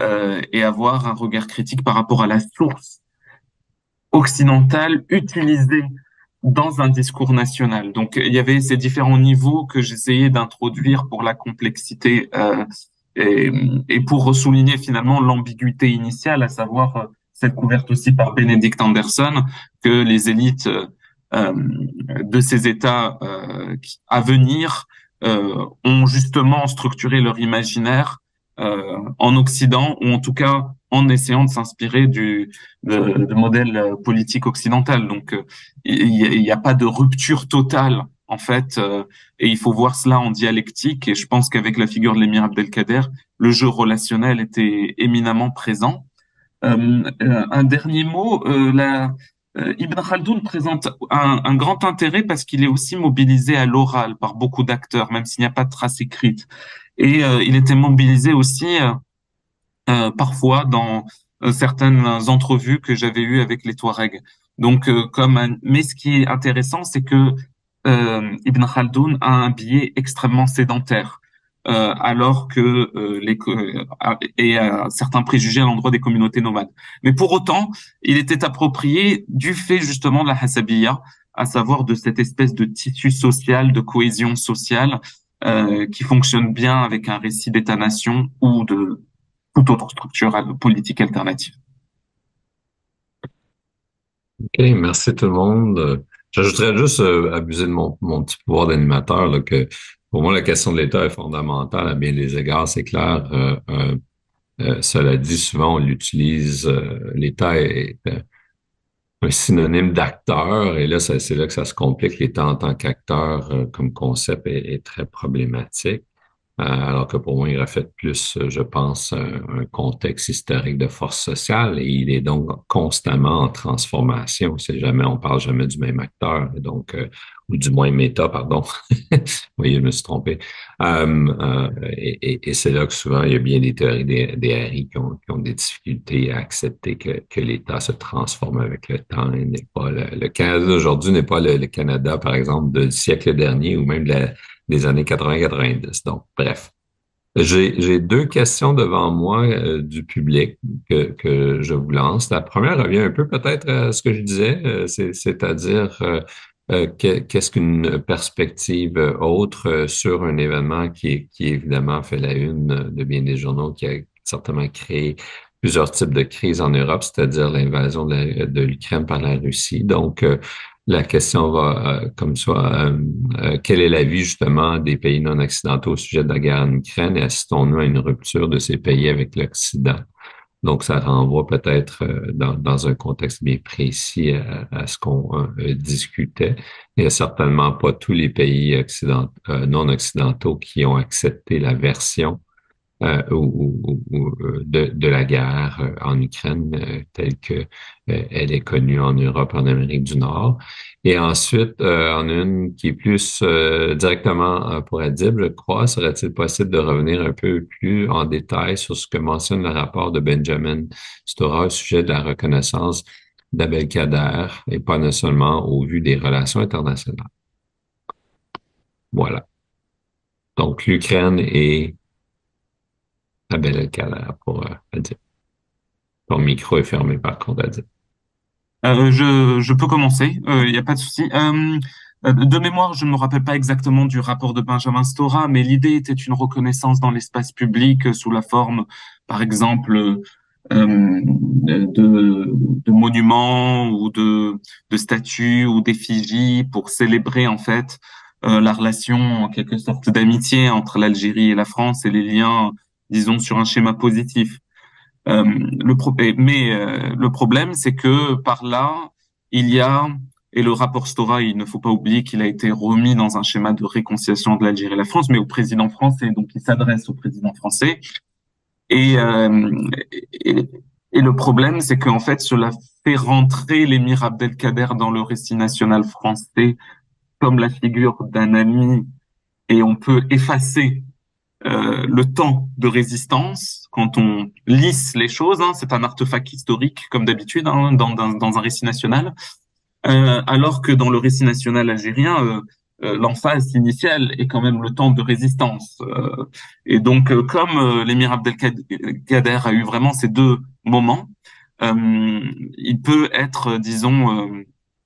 avoir un regard critique par rapport à la source occidentale utilisée dans un discours national. Donc il y avait ces différents niveaux que j'essayais d'introduire pour la complexité et pour souligner finalement l'ambiguïté initiale, à savoir celle couverte aussi par Benedict Anderson, que les élites de ces États à venir ont justement structuré leur imaginaire en Occident, ou en tout cas en essayant de s'inspirer de modèles politiques occidental. Donc, il y a pas de rupture totale, en fait, et il faut voir cela en dialectique. Et je pense qu'avec la figure de l'émir Abdelkader, le jeu relationnel était éminemment présent. Un dernier mot, Ibn Khaldoun présente un grand intérêt parce qu'il est aussi mobilisé à l'oral par beaucoup d'acteurs, même s'il n'y a pas de trace écrite. Et il était mobilisé aussi parfois dans certaines entrevues que j'avais eues avec les Touaregs. Donc, mais ce qui est intéressant, c'est que Ibn Khaldoun a un biais extrêmement sédentaire. Alors que certains préjugés à l'endroit des communautés nomades. Mais pour autant, il était approprié du fait justement de la Hassabiyya, à savoir de cette espèce de tissu social, de cohésion sociale, qui fonctionne bien avec un récit d'État-nation ou de toute autre structure politique alternative. OK, merci tout le monde. J'ajouterais juste, abuser de mon petit pouvoir d'animateur, là, que pour moi, la question de l'État est fondamentale à bien des égards, c'est clair. Cela dit, souvent, on l'utilise, l'État est un synonyme d'acteur, et là, c'est là que ça se complique. L'État en tant qu'acteur, comme concept, est très problématique. Alors que pour moi, il reflète plus, je pense, un contexte historique de force sociale, et il est donc constamment en transformation. On parle jamais du même acteur, donc, ou du moins méta, pardon. Oui, je me suis trompé. Et c'est là que souvent, il y a bien des théories des RI qui ont des difficultés à accepter que l'État se transforme avec le temps. Et n'est pas le Canada d'aujourd'hui n'est pas le Canada, par exemple, du siècle dernier ou même des années 80-90. Donc, bref. J'ai deux questions devant moi du public que je vous lance. La première revient un peu peut-être à ce que je disais, c'est-à-dire qu'est-ce qu'une perspective autre sur un événement qui évidemment fait la une de bien des journaux, qui a certainement créé plusieurs types de crises en Europe, c'est-à-dire l'invasion de l'Ukraine par la Russie. Donc, la question va comme ça, quel est l'avis justement des pays non occidentaux au sujet de la guerre en Ukraine, et assistons-nous à une rupture de ces pays avec l'Occident? Donc, ça renvoie peut-être dans un contexte bien précis à ce qu'on discutait. Il n'y a certainement pas tous les pays non occidentaux qui ont accepté la version de la guerre en Ukraine telle que elle est connue en Europe, en Amérique du Nord. Et ensuite, en une qui est plus directement pour Adib, je crois, serait-il possible de revenir un peu plus en détail sur ce que mentionne le rapport de Benjamin Stora au sujet de la reconnaissance d'Abdelkader, et pas seulement au vu des relations internationales? Voilà. Donc, l'Ukraine et Abdelkader pour Adib. Ton micro est fermé par contre, Adib. Je peux commencer, il n'y a pas de souci. De mémoire, je ne me rappelle pas exactement du rapport de Benjamin Stora, mais l'idée était une reconnaissance dans l'espace public sous la forme, par exemple, de monuments ou de statues ou d'effigies pour célébrer en fait la relation en quelque sorte d'amitié entre l'Algérie et la France, et les liens, disons, sur un schéma positif. Le problème, c'est que par là, il y a, et le rapport Stora, il ne faut pas oublier qu'il a été remis dans un schéma de réconciliation de l'Algérie et la France, mais au président français, donc il s'adresse au président français. Et, et, et le problème, c'est qu'en fait, cela fait rentrer l'émir Abdelkader dans le récit national français comme la figure d'un ami, et on peut effacer le temps de résistance quand on lisse les choses, hein, c'est un artefact historique comme d'habitude, hein, dans un récit national, alors que dans le récit national algérien, l'emphase initiale est quand même le temps de résistance. Et donc, comme l'émir Abdelkader a eu vraiment ces deux moments, il peut être, disons,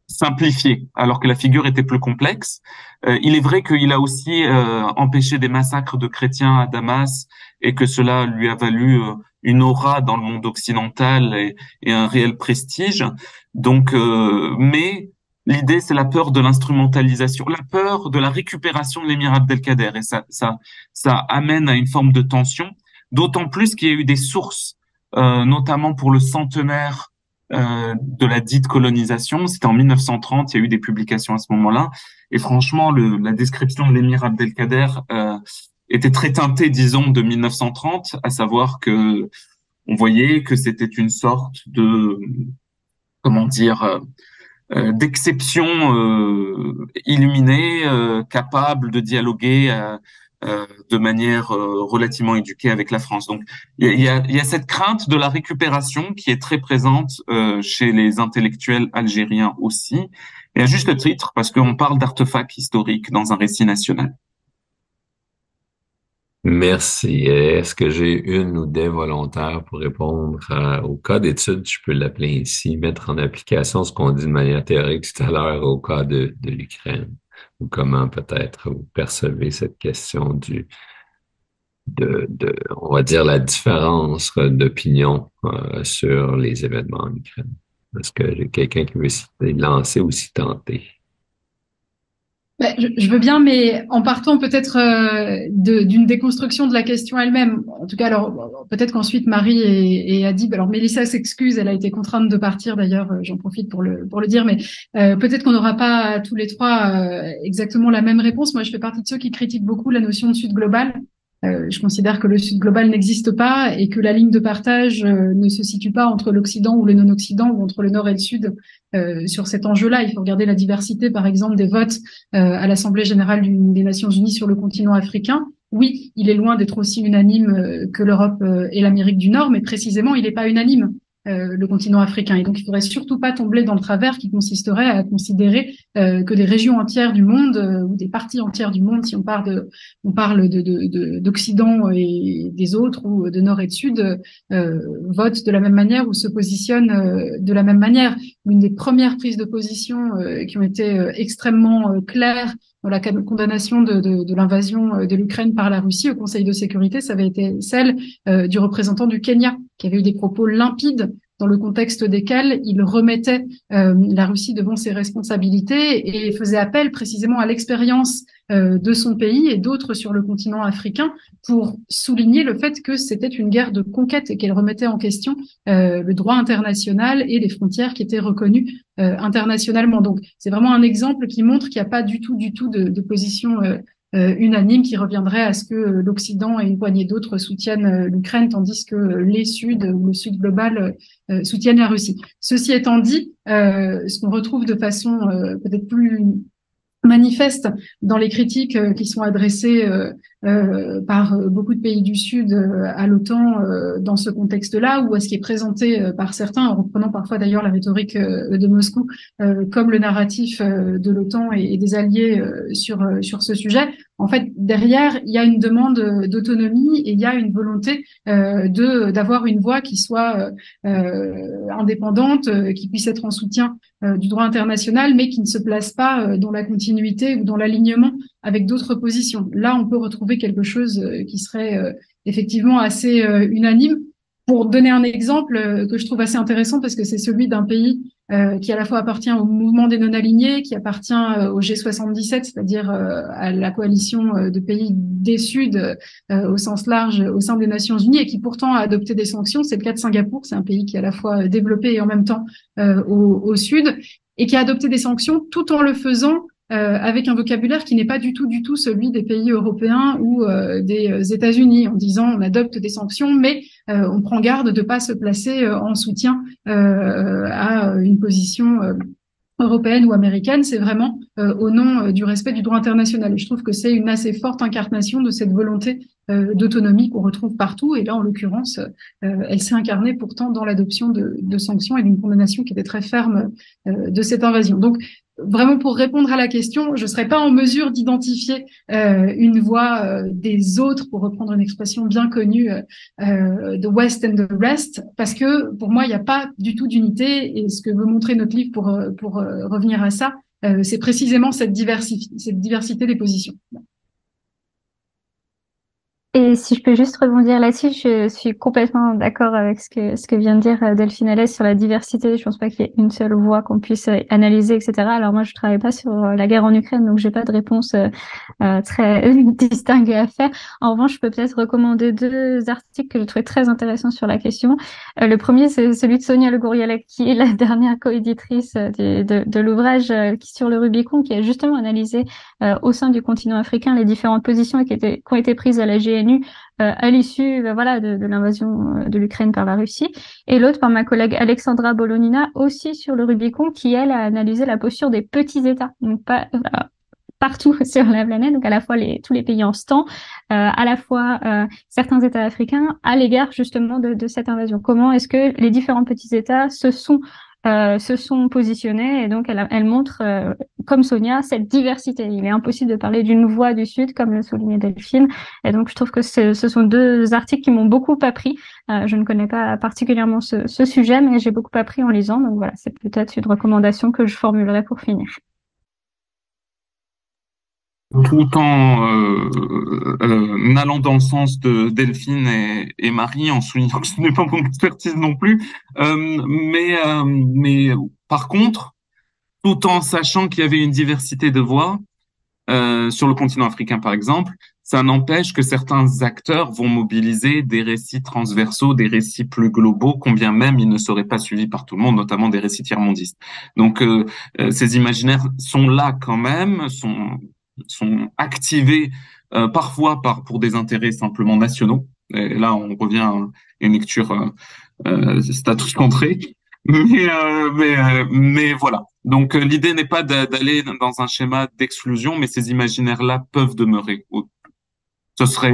simplifié, alors que la figure était plus complexe. Il est vrai qu'il a aussi empêché des massacres de chrétiens à Damas, et que cela lui a valu une aura dans le monde occidental et un réel prestige. Donc, mais l'idée, c'est la peur de l'instrumentalisation, la peur de la récupération de l'émir Abdelkader. Et ça amène à une forme de tension, d'autant plus qu'il y a eu des sources, notamment pour le centenaire de la dite colonisation. C'était en 1930, il y a eu des publications à ce moment-là. Et franchement, la description de l'émir Abdelkader était très teintée, disons, de 1930, à savoir que on voyait que c'était une sorte de, comment dire, d'exception illuminée, capable de dialoguer de manière relativement éduquée avec la France. Donc, il y a cette crainte de la récupération qui est très présente chez les intellectuels algériens aussi, et à juste titre, parce qu'on parle d'artefacts historiques dans un récit national. Merci. Est-ce que j'ai une ou des volontaires pour répondre au cas d'étude, je peux l'appeler ainsi, mettre en application ce qu'on dit de manière théorique tout à l'heure au cas de l'Ukraine? Ou comment peut-être vous percevez cette question on va dire, la différence d'opinion sur les événements en Ukraine? Est-ce que j'ai quelqu'un qui veut s'y lancer ou s'y tenter? Je veux bien, mais en partant peut-être d'une déconstruction de la question elle-même. En tout cas, alors peut-être qu'ensuite Marie et Adib. Alors Mélissa s'excuse, elle a été contrainte de partir d'ailleurs. J'en profite pour le dire, mais peut-être qu'on n'aura pas tous les trois exactement la même réponse. Moi, je fais partie de ceux qui critiquent beaucoup la notion de Sud global. Je considère que le Sud global n'existe pas et que la ligne de partage ne se situe pas entre l'Occident ou le non-Occident ou entre le Nord et le Sud sur cet enjeu-là. Il faut regarder la diversité, par exemple, des votes à l'Assemblée générale des Nations unies sur le continent africain. Oui, il est loin d'être aussi unanime que l'Europe et l'Amérique du Nord, mais précisément, il n'est pas unanime. Le continent africain. Et donc, il faudrait surtout pas tomber dans le travers qui consisterait à considérer que des régions entières du monde ou des parties entières du monde, si on parle d'Occident et des autres ou de Nord et de Sud, votent de la même manière ou se positionnent de la même manière. Une des premières prises de position qui ont été extrêmement claires dans la condamnation de l'invasion de l'Ukraine par la Russie au Conseil de sécurité, ça avait été celle du représentant du Kenya, qui avait eu des propos limpides dans le contexte desquels il remettait la Russie devant ses responsabilités et faisait appel précisément à l'expérience de son pays et d'autres sur le continent africain pour souligner le fait que c'était une guerre de conquête et qu'elle remettait en question le droit international et les frontières qui étaient reconnues internationalement. Donc, c'est vraiment un exemple qui montre qu'il n'y a pas du tout de position unanime qui reviendrait à ce que l'Occident et une poignée d'autres soutiennent l'Ukraine, tandis que les Suds ou le Sud global soutiennent la Russie. Ceci étant dit, ce qu'on retrouve de façon peut-être plus manifeste dans les critiques qui sont adressées par beaucoup de pays du Sud à l'OTAN dans ce contexte-là, ou à ce qui est présenté par certains, en reprenant parfois d'ailleurs la rhétorique de Moscou, comme le narratif de l'OTAN et des alliés sur ce sujet. En fait, derrière, il y a une demande d'autonomie et il y a une volonté d'avoir une voix qui soit indépendante, qui puisse être en soutien du droit international, mais qui ne se place pas dans la continuité ou dans l'alignement avec d'autres positions. Là, on peut retrouver quelque chose qui serait effectivement assez unanime. Pour donner un exemple que je trouve assez intéressant, parce que c'est celui d'un pays qui à la fois appartient au mouvement des non-alignés, qui appartient au G77, c'est-à-dire à la coalition de pays des Suds au sens large au sein des Nations Unies, et qui pourtant a adopté des sanctions. C'est le cas de Singapour, c'est un pays qui est à la fois développé et en même temps au Sud, et qui a adopté des sanctions tout en le faisant avec un vocabulaire qui n'est pas du tout celui des pays européens ou des États-Unis, en disant on adopte des sanctions, mais on prend garde de pas se placer en soutien à une position européenne ou américaine. C'est vraiment au nom du respect du droit international. Et je trouve que c'est une assez forte incarnation de cette volonté d'autonomie qu'on retrouve partout. Et là, en l'occurrence, elle s'est incarnée pourtant dans l'adoption de sanctions et d'une condamnation qui était très ferme de cette invasion. Donc, vraiment, pour répondre à la question, je ne serais pas en mesure d'identifier une voix des autres, pour reprendre une expression bien connue, the West and the rest, parce que pour moi, il n'y a pas du tout d'unité. Et ce que veut montrer notre livre pour revenir à ça, c'est précisément cette diversité des positions. Et si je peux juste rebondir là-dessus, je suis complètement d'accord avec ce que vient de dire Delphine Alès sur la diversité. Je pense pas qu'il y ait une seule voie qu'on puisse analyser, etc. Alors moi, je travaille pas sur la guerre en Ukraine, donc j'ai pas de réponse très distinguée à faire. En revanche, je peux peut-être recommander deux articles que je trouvais très intéressants sur la question. Le premier, c'est celui de Sonia Le Gourielec, qui est la dernière coéditrice de l'ouvrage qui sur le Rubicon, qui a justement analysé au sein du continent africain les différentes positions qui ont été prises à la GNU à l'issue voilà de l'invasion de l'Ukraine par la Russie, et l'autre par ma collègue Alexandra Bolonina, aussi sur le Rubicon, qui elle a analysé la posture des petits États, donc pas partout sur la planète, donc à la fois tous les pays en stand, à la fois certains États africains à l'égard justement de cette invasion. Comment est-ce que les différents petits États se sont positionnés, et donc elle montre, comme Sonia, cette diversité. Il est impossible de parler d'une voix du Sud, comme le soulignait Delphine, et donc je trouve que ce sont deux articles qui m'ont beaucoup appris. Je ne connais pas particulièrement ce sujet, mais j'ai beaucoup appris en lisant, donc voilà, c'est peut-être une recommandation que je formulerai pour finir. Tout en allant dans le sens de Delphine et Marie, en soulignant que ce n'est pas mon expertise non plus, mais par contre, tout en sachant qu'il y avait une diversité de voix sur le continent africain, par exemple, ça n'empêche que certains acteurs vont mobiliser des récits transversaux, des récits plus globaux, combien même ils ne seraient pas suivis par tout le monde, notamment des récits tiers-mondistes. Donc, ces imaginaires sont là quand même, sont activés parfois pour des intérêts simplement nationaux. Et là, on revient à une lecture status centré. Mais voilà. Donc l'idée n'est pas d'aller dans un schéma d'exclusion, mais ces imaginaires-là peuvent demeurer. Ce serait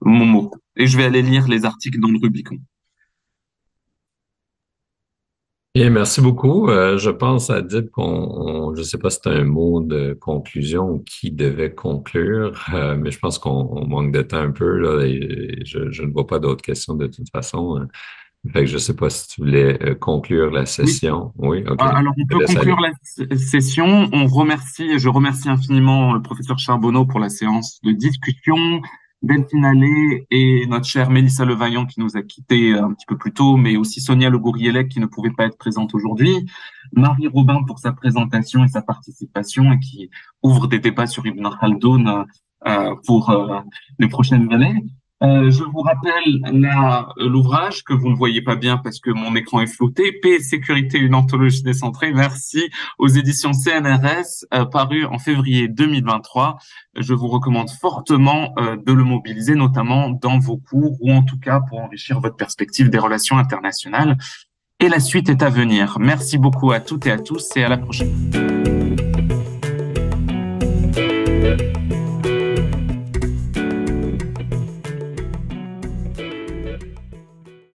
mon mot. Et je vais aller lire les articles dans le Rubicon. Et merci beaucoup. Je pense à dire je ne sais pas si c'est un mot de conclusion ou qui devait conclure, mais je pense qu'on manque de temps un peu là, et je ne vois pas d'autres questions de toute façon. Fait que je ne sais pas si tu voulais conclure la Oui. session. Oui, OK. Alors, on peut conclure la session. Je remercie infiniment le professeur Charbonneau pour la séance de discussion, Delphine Allais et notre chère Mélissa Levaillant qui nous a quittés un petit peu plus tôt, mais aussi Sonia Le Gourielec qui ne pouvait pas être présente aujourd'hui, Marie Robin pour sa présentation et sa participation et qui ouvre des débats sur Ibn Khaldoun pour les prochaines années. Je vous rappelle l'ouvrage que vous ne voyez pas bien parce que mon écran est flouté, Paix et sécurité, une anthologie décentrée, merci, aux éditions CNRS, paru en février 2023. Je vous recommande fortement de le mobiliser, notamment dans vos cours ou en tout cas pour enrichir votre perspective des relations internationales. Et la suite est à venir. Merci beaucoup à toutes et à tous et à la prochaine.